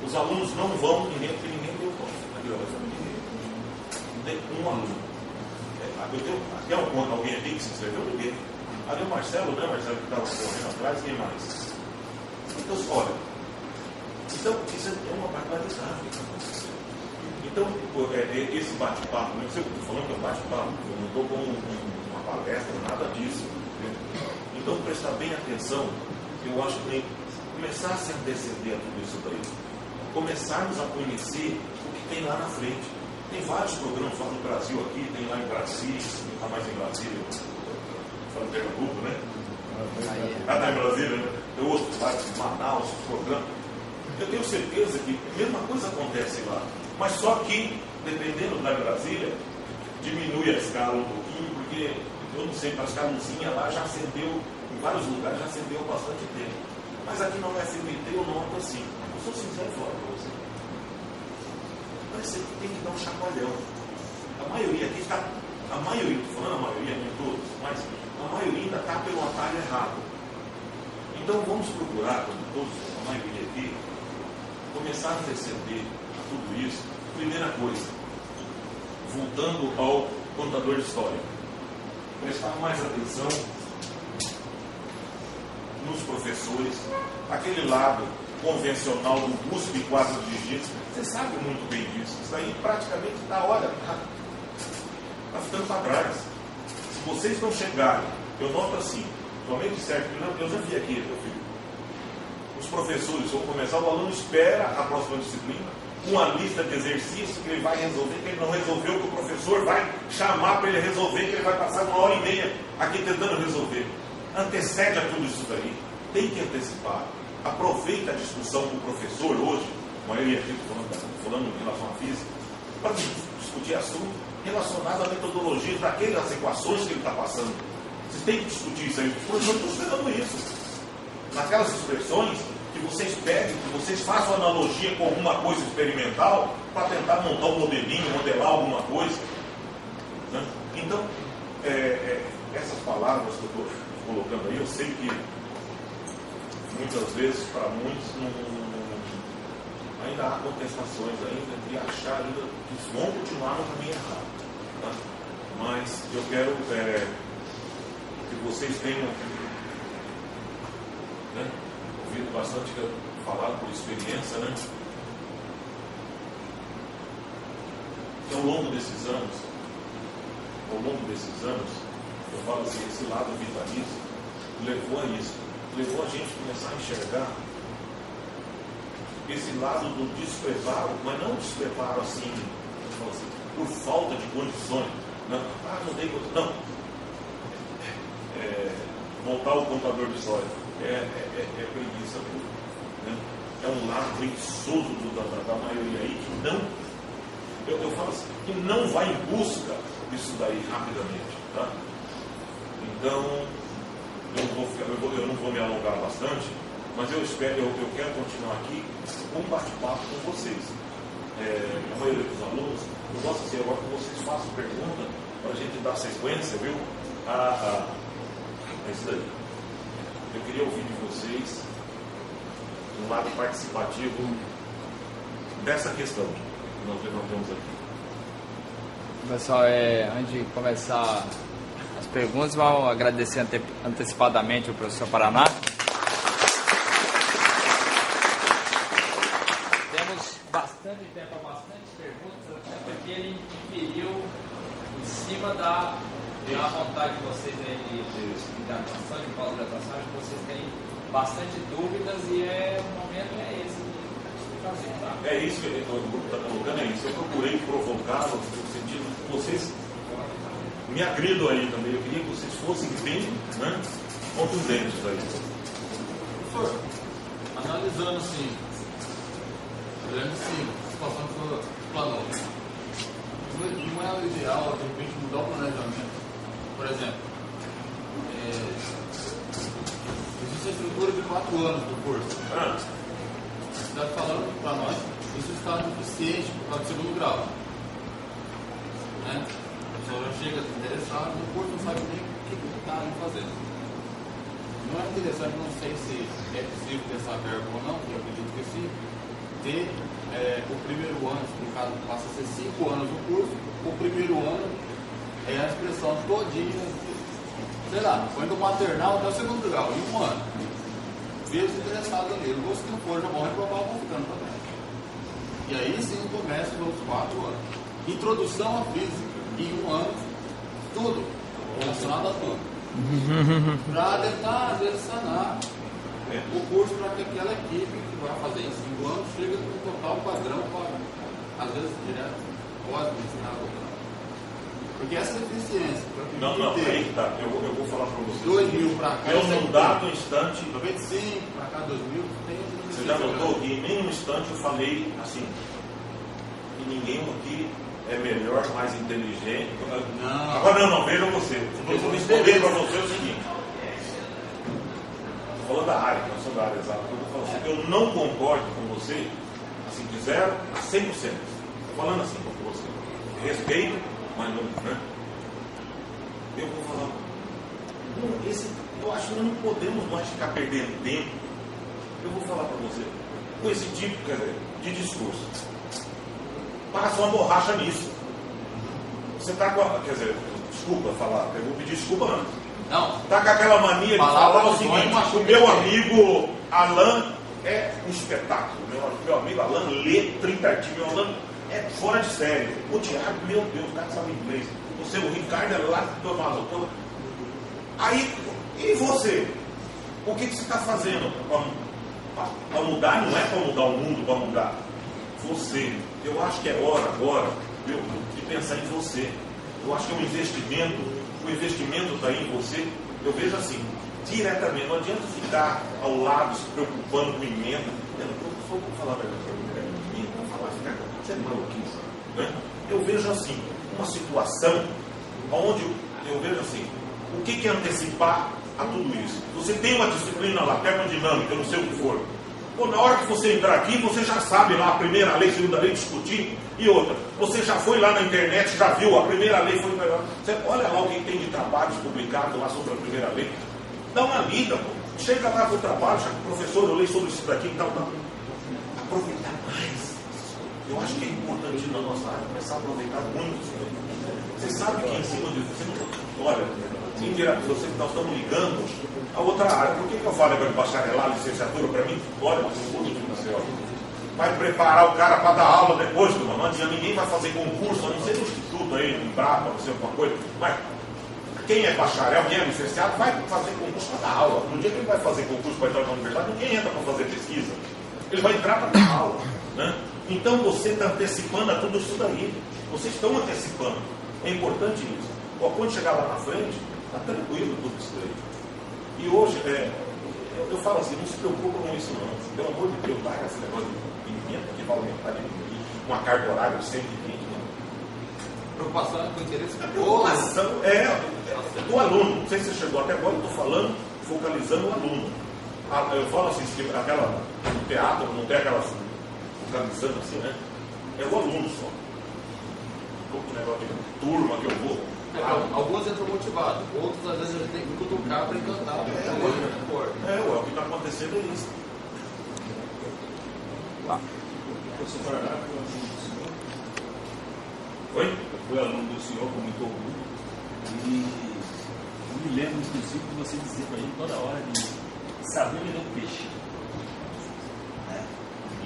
os alunos não vão, ninguém deu conta. Não tem um aluno. Tem alguém aqui que se inscreveu? Ninguém. Ali o Marcelo, né? Marcelo que estava correndo atrás, quem mais? Então, olha. Então, isso é uma barbaridade. Então, esse bate-papo, não sei o que eu estou falando, que é um bate-papo, eu não estou com uma palestra, nada disso. Então, prestar bem atenção, eu acho que tem que começar a se anteceder a tudo isso daí. Começarmos a conhecer o que tem lá na frente. Tem vários programas lá no Brasil aqui, tem lá em Brasília, não está mais em Brasília, fala em Pernambuco, né? Está em Brasília, né? Tem outros lá, Manaus, programas. Eu tenho certeza que a mesma coisa acontece lá. Mas só que, dependendo da Brasília, diminui a escala um pouquinho, porque, eu não sei, parece que a luzinha lá já acendeu, em vários lugares já acendeu há bastante tempo. Mas aqui no FMT eu noto assim, eu sou sincero falar para você. Parece que tem que dar um chacoalhão. A maioria aqui está, a maioria, estou falando a maioria, não todos, mas a maioria ainda está pelo atalho errado. Então vamos procurar, como todos, a maioria aqui, começar a anteceder a tudo isso. Primeira coisa, voltando ao contador de história, prestar mais atenção nos professores, aquele lado convencional do USP 4 dígitos, você sabe muito bem disso. Isso aí praticamente está, olha, está ficando para trás. Se vocês não chegarem, eu noto assim, somente certo, eu já vi aqui, meu filho. Os professores vão começar, o aluno espera a próxima disciplina, uma lista de exercícios que ele vai resolver, que ele não resolveu, que o professor vai chamar para ele resolver, que ele vai passar 1h30 aqui tentando resolver. Antecede a tudo isso daí. Tem que antecipar. Aproveita a discussão com o professor hoje, a maioria aqui falando em relação à física, para discutir assuntos relacionados à metodologia daquelas equações que ele está passando. Vocês têm que discutir isso aí. Os professores estão esperando isso. Naquelas expressões que vocês peguem, que vocês façam analogia com alguma coisa experimental para tentar montar um modelinho, modelar alguma coisa. Né? Então, essas palavras que eu estou colocando aí, eu sei que muitas vezes, para muitos, ainda há contestações ainda de achar ainda que vão continuar no caminho errado. Tá? Mas eu quero que vocês tenham ouvido bastante falar por experiência, né? Que ao longo desses anos, eu falo assim, esse lado vitalício levou a isso, levou a gente a começar a enxergar esse lado do despreparo, mas não despreparo assim, por falta de condições, não, não tem condições, não. Voltar ao contador de história é preguiça mesmo, né? É um lado preguiçoso da maioria aí que não, eu falo assim, que não vai em busca disso daí rapidamente, tá? Então eu não vou me alongar bastante, mas eu quero continuar aqui com um bate-papo com vocês. A maioria dos alunos, eu gosto assim, agora que vocês façam pergunta para a gente dar sequência, viu? É isso daí. Eu queria ouvir de vocês um lado participativo dessa questão que nós levantamos aqui. Pessoal, antes de começar as perguntas, vamos agradecer antecipadamente ao professor Paraná. Temos bastante tempo, bastante perguntas, até porque ele inferiu em cima da vontade de vocês aí de graduação, de pós-graduação, que vocês têm bastante dúvidas e o momento é esse. fazer, tá? É isso que o grupo está colocando, é isso. Eu procurei provocá-los no sentido que vocês me agridam aí também. Eu queria que vocês fossem bem, né, contundentes aí. Professor, analisando assim, olhando assim, a situação que você planou, não é o ideal, de repente, mudar o planejamento. Por exemplo, existe a estrutura de 4 anos do curso. Você está falando para nós, isso está deficiente por causa do segundo grau. Né? A pessoa já chega interessada no curso, não sabe nem o que está ali fazendo. Não é interessante, não sei se é possível ter essa verba ou não, eu acredito que sim, ter o primeiro ano, no caso passa a ser 5 anos o curso, o primeiro ano é a expressão todinha, sei lá, põe do maternal até o segundo grau, em 1 ano. Vê os interessados ali, os que não for já vão reprovar, vão ficando também. E aí sim começa os outros 4 anos. Introdução à física, em 1 ano, tudo, relacionado a tudo. Para tentar, às vezes, sanar o curso para que aquela equipe que vai fazer em 5 anos chegue com um total padrão para, às vezes, direto, pode ensinar doutorado. Porque essa deficiência, não, aí que tá. Eu vou falar para vocês. 2000 para cá. Eu, num dado instante. 95 para cá, 2000, tem. Você já notou que em nenhum instante eu falei assim. E ninguém aqui é melhor, mais inteligente. Não. Agora não, vejam você. Eu vou responder para você o seguinte. Estou falando da área, nós somos da área exata. Eu vou falar assim, eu não concordo com você, assim, de 0 a 100%. Estou falando assim com você. Respeito, mas não, né? Eu vou falar. Eu acho que nós não podemos mais ficar perdendo tempo. Eu vou falar para você. Com esse tipo, quer dizer, de discurso. Passa uma borracha nisso. Você está com a. Quer dizer, desculpa falar, eu vou pedir desculpa antes. Não. Está com aquela mania de falar o seguinte: o meu amigo Alan é um espetáculo. Meu amigo Alan lê 30 artigos. Meu Alan é fora de série. O Thiago, meu Deus, o cara sabe inglês. Você, o Ricardo, é lá do Amazonas. Aí, e você? O que você está fazendo para mudar? Não é para mudar o mundo, para mudar você. Eu acho que é hora agora de pensar em você. Eu acho que é um investimento. O investimento está aí em você. Eu vejo assim, diretamente. Não adianta ficar ao lado se preocupando com emenda. Eu vou falar a verdade para mim. Vou falar, você é maluquice, né? Eu vejo assim, uma situação onde eu vejo assim, o que é antecipar a tudo isso? Você tem uma disciplina lá, termodinâmica, eu não sei o que for. Pô, na hora que você entrar aqui, você já sabe lá a primeira lei, segunda lei, discutir. E outra, você já foi lá na internet, já viu, a primeira lei foi melhor. Você olha lá o que tem de trabalhos publicados lá sobre a primeira lei. Dá uma lida, pô. Chega lá com o trabalho, já que o professor, eu leio sobre isso daqui e tal. Aproveitar mais. Eu acho que é importante na nossa área começar a aproveitar muito isso daí. Você sabe que em cima de você, olha, nós estamos ligando a outra área. Por que eu falo agora de bacharelado, licenciatura para mim? Olha, vai preparar o cara para dar aula depois, não adianta, ninguém vai fazer concurso, a não ser no instituto aí, no Embrapa, não sei alguma coisa. Mas quem é bacharel, quem é licenciado, vai fazer concurso para dar aula. No dia que ele vai fazer concurso para entrar na universidade, ninguém entra para fazer pesquisa. Ele vai entrar para dar aula, né? Então você está antecipando a tudo isso daí. Vocês estão antecipando. É importante isso. Quando chegar lá na frente, está tranquilo tudo isso daí. E hoje, eu falo assim, não se preocupa com isso não. Pelo amor de Deus, larga esse negócio de pimenta que vai aumentar de uma carga horária de 120. Preocupação com o interesse A preocupação é do aluno. Não sei se você chegou até agora, eu estou falando, focalizando o aluno. Eu falo assim, no teatro, não tem aquela focalizando assim, né? É o aluno só. O negócio de turma que eu vou. Alguns entram motivados, outros às vezes a gente tem que cutucar para encantar. O que está acontecendo é isso. Oi? Eu fui aluno do senhor com muito orgulho e eu me lembro, inclusive, de você dizer para ele toda hora de saber vender o peixe.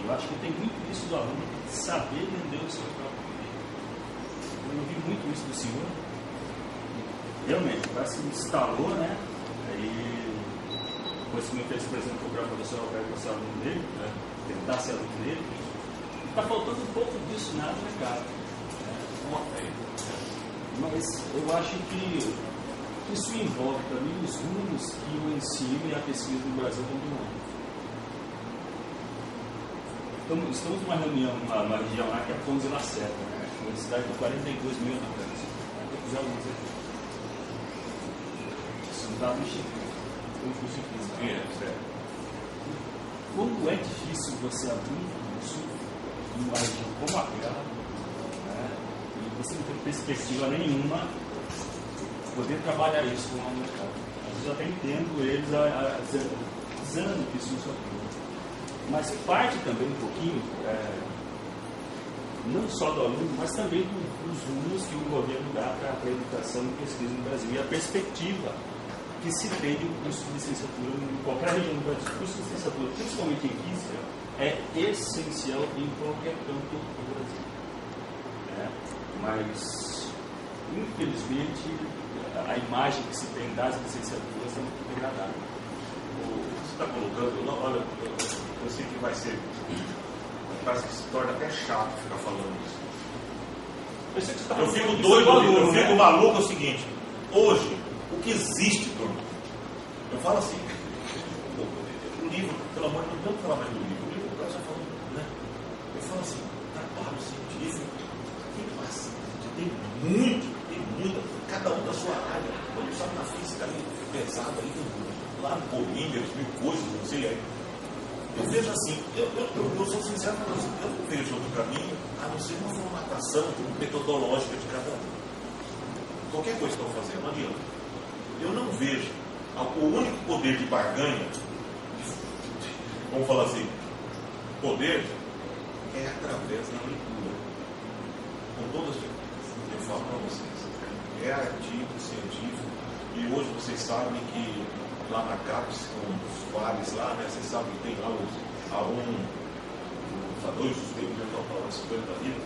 Eu acho que tem muito isso do aluno, de saber vender o seu próprio peixe. Eu ouvi muito isso do senhor. Realmente, parece que instalou, né? Aí, coisa que me fez, por exemplo, procurar o professor Alberto para ser aluno dele, né? Tentar ser aluno dele. Está faltando um pouco disso na mercado. Mas eu acho que isso envolve também os rumos que o ensino e a pesquisa no Brasil vão tomando. Estamos numa reunião, numa região lá que é Ponte de Lacerda, né? Uma cidade de 42 mil habitantes. Eu fiz alunos aqui. Isso não está no Instituto. Foi um curso de física. Como é difícil você abrir um curso numa região como aquela, né? E você não tem perspectiva nenhuma poder trabalhar isso com o mercado. Às vezes eu até entendo eles dizendo que isso não é. Mas parte também um pouquinho, não só do aluno, mas também dos rumos que o governo dá para a educação e pesquisa no Brasil. E a perspectiva que se tem de um curso de licenciatura em qualquer região do Brasil. O curso de licenciatura, principalmente em física, é essencial em qualquer canto do Brasil. Mas, infelizmente, a imagem que se tem das licenciaturas é muito degradada. Você está colocando, olha, eu sei que vai ser, parece que se torna até chato ficar falando isso. Eu fico doido, eu fico maluco, é o seguinte, hoje, o que existe, turma, eu falo assim, o livro, pelo amor de Deus, não vamos falar mais do livro, o livro o cara já falou, né? Eu falo assim, trabalho científico, tem muita, cada um da sua área, quando sabe na física ali, pesado ali, lá no Polímeros, mil coisas, não sei aí. Eu vejo assim, eu sou sincero para você, eu não vejo outro caminho a não ser uma formatação metodológica de cada um. Qualquer coisa que eu fazer, não adianta. Eu não vejo o único poder de barganha, vamos falar assim, poder é através da leitura. Com todas as eu falo para vocês, é artigo científico, e hoje vocês sabem que lá na CAPES, com os pares lá, né, vocês sabem que tem lá os A1, os A2, os B1, 50 mil,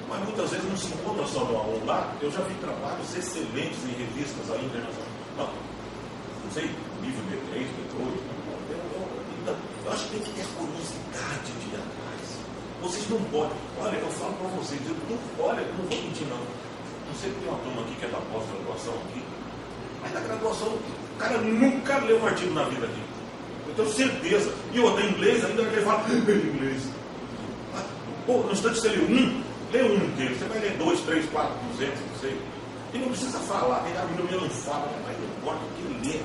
mas muitas vezes não se encontra só no A1 lá. Eu já vi trabalhos excelentes em revistas aí internacionais, não sei, nível B3, B2, eu acho que tem que ter curiosidade de ir atrás. Vocês não podem, olha, eu falo para vocês, eu não vou mentir não. Não sei que tem uma turma aqui que é da pós-graduação aqui, mas na graduação, o cara nunca leu um artigo na vida aqui. Eu tenho certeza. E outra, em inglês, ainda ele fala em inglês. Pô, no instante você lê um inteiro, você vai ler 2, 3, 4, 200, não sei. E não precisa falar, a menina não fala, mas não importa o que ele lê.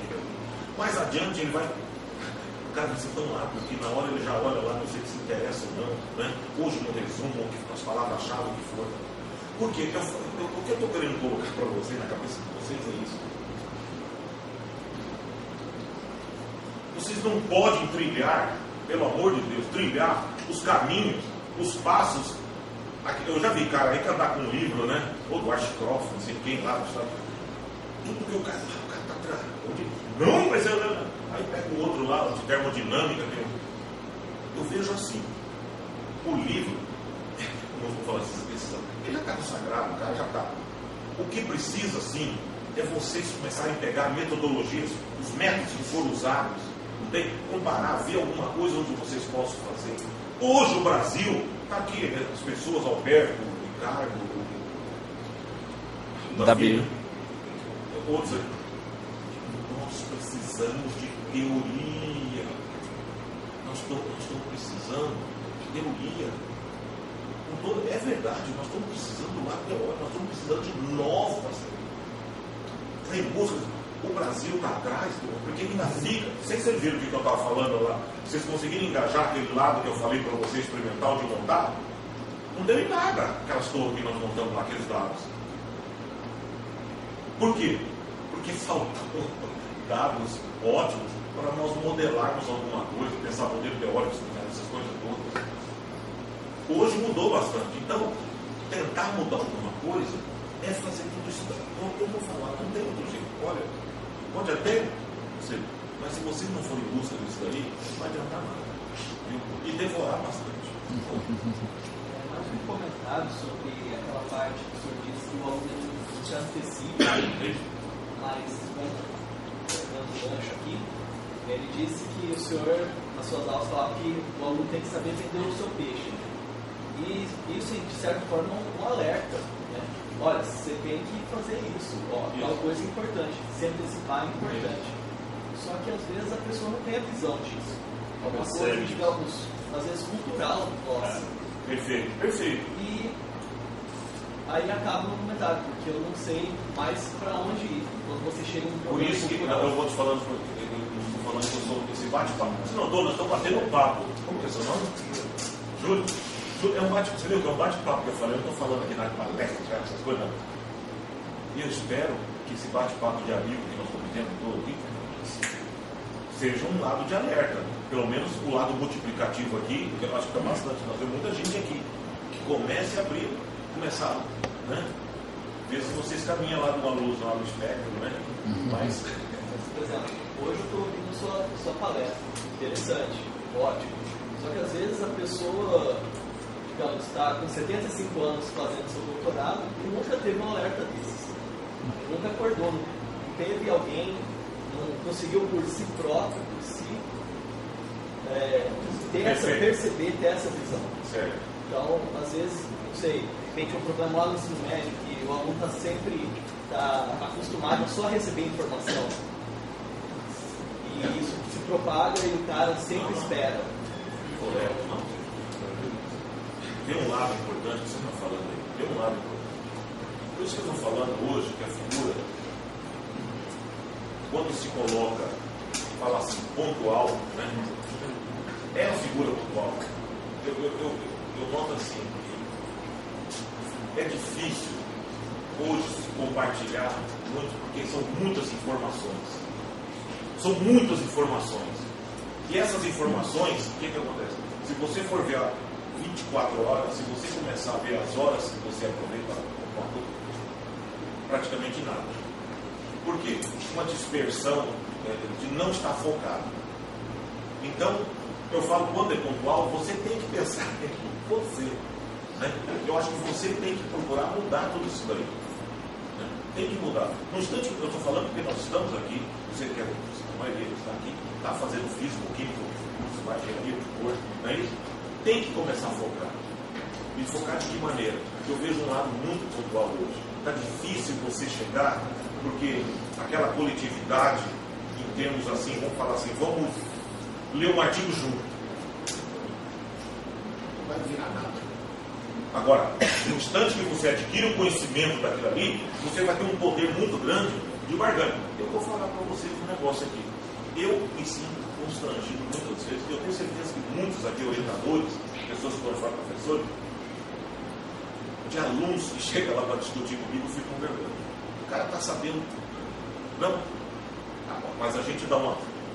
Mais adiante ele vai. O cara vai ser tão rápido que na hora ele já olha lá, não sei se interessa ou não, né? Hoje no resumo, as palavras-chave, o que for. Por quê? O que eu estou querendo colocar para vocês, na cabeça de vocês, é isso. Vocês não podem trilhar, pelo amor de Deus, trilhar os caminhos, os passos. Eu já vi cara aí que andar com um livro, né? Ou do Ashcroft, não sei quem lá, sabe? Tudo que o cara está atrás. Não, mas aí pega o outro lá, de termodinâmica. Eu vejo assim, o livro, como eu vou falar assim, ele já está consagrado, o cara já está. O que precisa, sim, é vocês começarem a pegar metodologias, os métodos que foram usados, não tem? Comparar, ver alguma coisa onde vocês possam fazer. Hoje o Brasil, está aqui, né? As pessoas, Alberto, Ricardo, Davi, outros, nós precisamos de teoria. Nós estamos precisando de teoria. É verdade, nós estamos precisando do lado teórico, nós estamos precisando de novas. Tem músicas. O Brasil está atrás, porque ainda fica. Vocês viram o que eu estava falando lá? Vocês conseguiram engajar aquele lado que eu falei para vocês, experimental de montar? Não deu em nada aquelas torres que nós montamos lá, aqueles dados. Por quê? Porque faltam dados ótimos para nós modelarmos alguma coisa, pensar modelo teórico, essas coisas todas. Hoje mudou bastante. Então, tentar mudar alguma coisa é fazer tudo isso. Eu vou falar, não tem outro jeito. Olha, pode até ser, mas se vocês não forem em busca disso daí, não vai adiantar nada. E devorar bastante. Mais um comentário sobre aquela parte que o senhor disse que o aluno se antecipa, mas dando gancho aqui, ele disse que o senhor, nas suas aulas, falava que o aluno tem que saber vender o seu peixe. E isso, de certa forma, é um alerta. Né? Olha, você tem que fazer isso. Tal coisa é importante. Se antecipar é importante. Só que, às vezes, a pessoa não tem a visão disso. É uma coisa, digamos, às vezes, cultural nossa. Perfeito. E aí acaba no comentário, porque eu não sei mais para onde ir. Quando você chega no Por problema isso que cultural. eu vou te falando, que eu sou esse bate-papo. Não, nós estamos batendo um papo. Como que é seu nome? Júlio. É um bate-papo. Você viu que é um bate-papo que eu falei? Eu não estou falando aqui na palestra, essas coisas, não. E eu espero que esse bate-papo de amigo que nós estamos tendo todo aqui seja um lado de alerta. Pelo menos o lado multiplicativo aqui, porque eu acho que está bastante. Nós temos muita gente aqui que comece a abrir, começar, né? Ver se vocês caminham lá numa luz, lá no espectro, né? Mas, por exemplo, hoje eu estou ouvindo sua palestra. Interessante, ótimo. Só que às vezes a pessoa, digamos, está com 75 anos fazendo seu doutorado e nunca teve um alerta desses. Nunca acordou, não teve alguém, não conseguiu por si próprio, por si, perceber, ter essa visão. certo. Então, às vezes, não sei, de repente um problema lá no ensino médio, que o aluno está sempre acostumado só a receber informação. E isso se propaga e o cara sempre espera. Correto, não. Tem um lado importante que você está falando aí. Tem um lado importante. Por isso que eu estou falando hoje que a figura, quando se coloca, fala assim, pontual, né? É a figura pontual. Eu noto assim, que é difícil hoje se compartilhar muito, porque são muitas informações. São muitas informações. E essas informações, o que acontece? Se você for ver 24 horas, se você começar a ver as horas que você aproveita, praticamente nada. Por quê? Uma dispersão de não estar focado. Então, eu falo, quando é pontual, você tem que pensar em você. Né? Eu acho que você tem que procurar mudar tudo isso daí. Né? Tem que mudar. No instante que eu estou falando, porque nós estamos aqui, você que a maioria está aqui, está fazendo físico, químico, curso, vai engenharia, curso, não é isso? Tem que começar a focar. E focar de que maneira? Eu vejo um lado muito pontual hoje. Está difícil você chegar, porque aquela coletividade, em termos assim, vamos falar assim, vamos ler um artigo junto. Não vai virar nada. Agora, no instante que você adquire o conhecimento daquilo ali, você vai ter um poder muito grande de barganha. Eu vou falar para vocês um negócio aqui. Eu me sinto constrangido muitas vezes, eu tenho certeza que muitos aqui, orientadores, pessoas que foram falar professores, de alunos que chegam lá para discutir comigo, ficam com vergonha. O cara está sabendo. Não. Mas a gente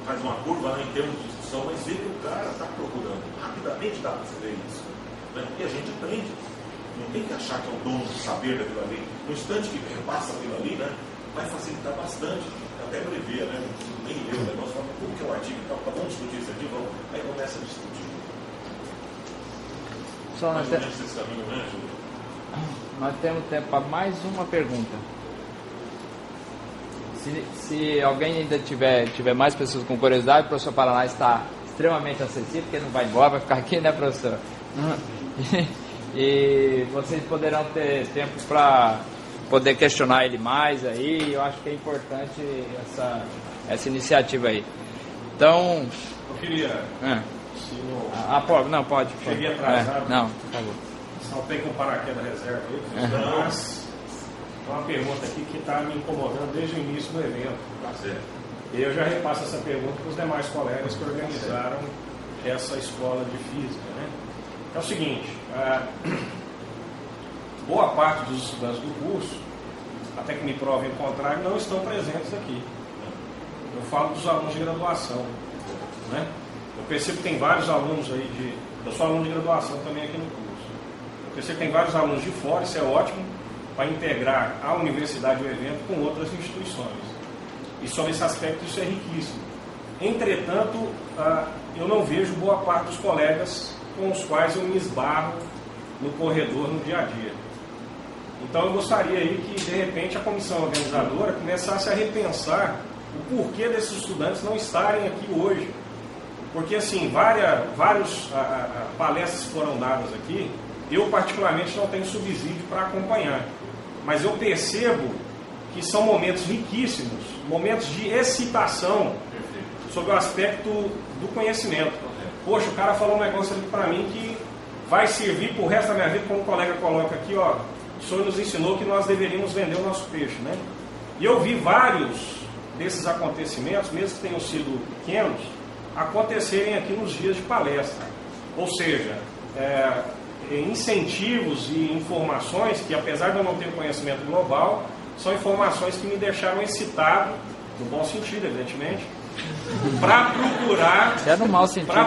faz uma curva, né, em termos de discussão, mas vê que o cara está procurando. Rapidamente dá para fazer isso. Né? E a gente aprende. Não tem que achar que é o dono do saber daquilo ali. No instante que repassa aquilo ali, né, vai facilitar bastante. Até prever, né? Nem ler o negócio, fala, como que é o artigo e tal, vamos discutir isso aqui, vamos. Aí começa a discutir. Só mais ou menos esse caminho, né, Júlio? Nós temos tempo para mais uma pergunta. Se alguém ainda tiver mais pessoas com curiosidade, o professor Paraná está extremamente acessível, porque não vai embora, vai ficar aqui, né, professor? E vocês poderão ter tempo para poder questionar ele mais aí. Eu acho que é importante essa iniciativa aí. Então... Eu queria... Não, pode. Cheguei atrasado. Não, por favor. Só tem com paraquedas reserva aí. Mas tem uma pergunta aqui que está me incomodando desde o início do evento. Tá certo. E eu já repasso essa pergunta para os demais colegas que organizaram essa escola de física. Né? É o seguinte, boa parte dos estudantes do curso, até que me provem o contrário, não estão presentes aqui. Eu falo dos alunos de graduação. Né? Eu percebo que tem vários alunos aí eu sou aluno de graduação também aqui no curso. Eu percebo que tem vários alunos de fora, isso é ótimo, para integrar a universidade e o evento com outras instituições. E sobre esse aspecto isso é riquíssimo. Entretanto, eu não vejo boa parte dos colegas com os quais eu me esbarro no corredor no dia a dia. Então eu gostaria aí que, de repente, a comissão organizadora começasse a repensar o porquê desses estudantes não estarem aqui hoje. Porque, assim, várias palestras foram dadas aqui, eu particularmente não tenho subsídio para acompanhar, mas eu percebo que são momentos riquíssimos, momentos de excitação sobre o aspecto do conhecimento. Poxa, o cara falou um negócio ali para mim que vai servir pro resto da minha vida, como o colega coloca aqui, ó, o senhor nos ensinou que nós deveríamos vender o nosso peixe, né? E eu vi vários desses acontecimentos, mesmo que tenham sido pequenos, acontecerem aqui nos dias de palestra. Ou seja, incentivos e informações que, apesar de eu não ter conhecimento global, são informações que me deixaram excitado, no bom sentido, evidentemente, para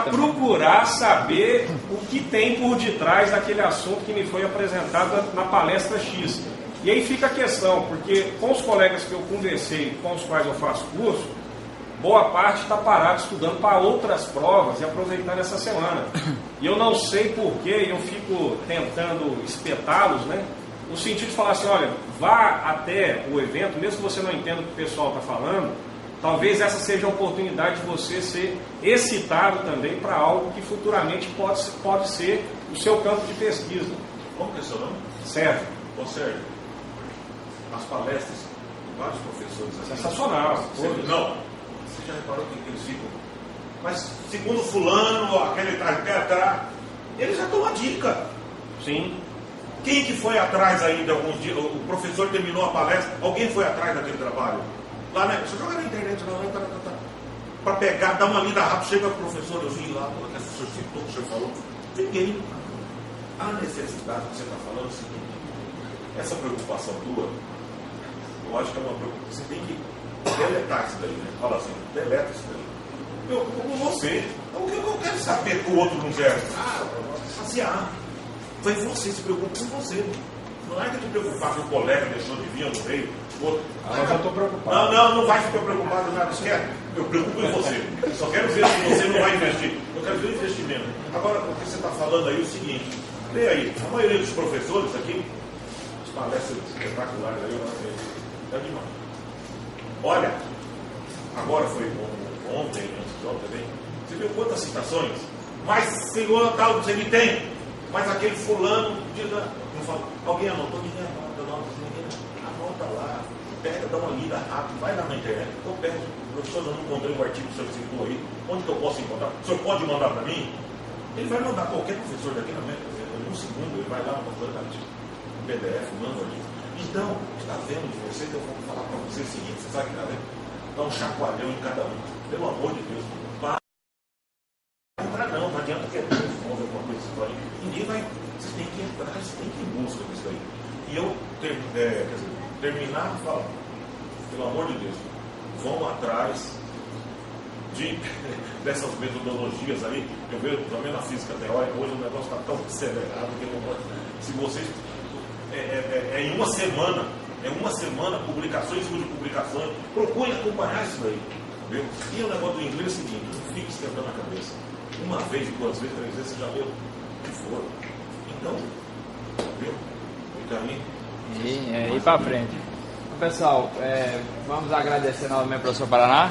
procurar saber o que tem por detrás daquele assunto que me foi apresentado na palestra X. E aí fica a questão, porque com os colegas que eu conversei, com os quais eu faço curso, boa parte está parado estudando para outras provas e aproveitando essa semana. E eu não sei porquê, eu fico tentando espetá-los, né? No sentido de falar assim, olha, vá até o evento, mesmo que você não entenda o que o pessoal está falando, talvez essa seja a oportunidade de você ser excitado também para algo que futuramente pode ser o seu campo de pesquisa. Como que é o seu nome? Sérgio. Ô Sérgio, as palestras de vários professores aqui. Sensacional. Não, você já reparou que eles ficam? Mas segundo fulano, aquele atrás, eles já dão a dica. Sim. Quem que foi atrás ainda alguns dias? O professor terminou a palestra, alguém foi atrás daquele trabalho? Lá, né? Você joga na internet, para pegar, dar uma lida rápida, chega o professor, eu vi lá, o professor citou, o senhor falou, ninguém. A necessidade que você está falando é o seguinte, essa preocupação tua, eu acho que é uma preocupação, você tem que deletar isso daí, né? Fala assim, deleta isso daí. Eu como você, o que eu quero saber que o outro não quer? Saciar. Foi você, se preocupa com você. Não é que te preocupar que o colega deixou de vir, não veio. Mas eu estou preocupado. Não vai ficar preocupado nada, esquece. Eu preocupo em você. Só quero ver se você não vai investir. Eu quero ver o investimento. Agora, o que você está falando aí é o seguinte. Vê aí, a maioria dos professores aqui, as palestras espetaculares aí, é demais. Olha, agora foi ontem, antes de ontem também, você viu quantas citações? Mas senhor tal, você me tem. Mas aquele fulano, não fala, alguém anotou, ninguém anota lá, pega, dá uma lida rápida, vai lá na internet, então pede, professor, eu não encontrei o artigo que o senhor citou aí, onde que eu posso encontrar? O senhor pode mandar para mim? Ele vai mandar qualquer professor daqui na América, em um segundo, ele vai lá no PDF, manda ali. Então, está vendo de você, que eu vou falar para você o seguinte, você sabe que está vendo? Dá um chacoalhão em cada um, pelo amor de Deus, para entrar não adianta que desenvolver alguma coisa histórica. Ninguém vai. Você tem que entrar, você tem que ir em busca disso aí. E eu terminar e falar, pelo amor de Deus, vão atrás dessas metodologias aí. Eu vejo também na física teórica, hoje o negócio está tão acelerado que se vocês. Em uma semana, publicações de publicações, procure acompanhar isso daí. Entendeu? E o negócio do inglês é o seguinte, não fique esquentando a cabeça. Uma vez, 2 vezes, 3 vezes, você já viu o que for. Então, viu? Fica aí. E ir para frente. Pessoal, vamos agradecer novamente ao professor Paraná.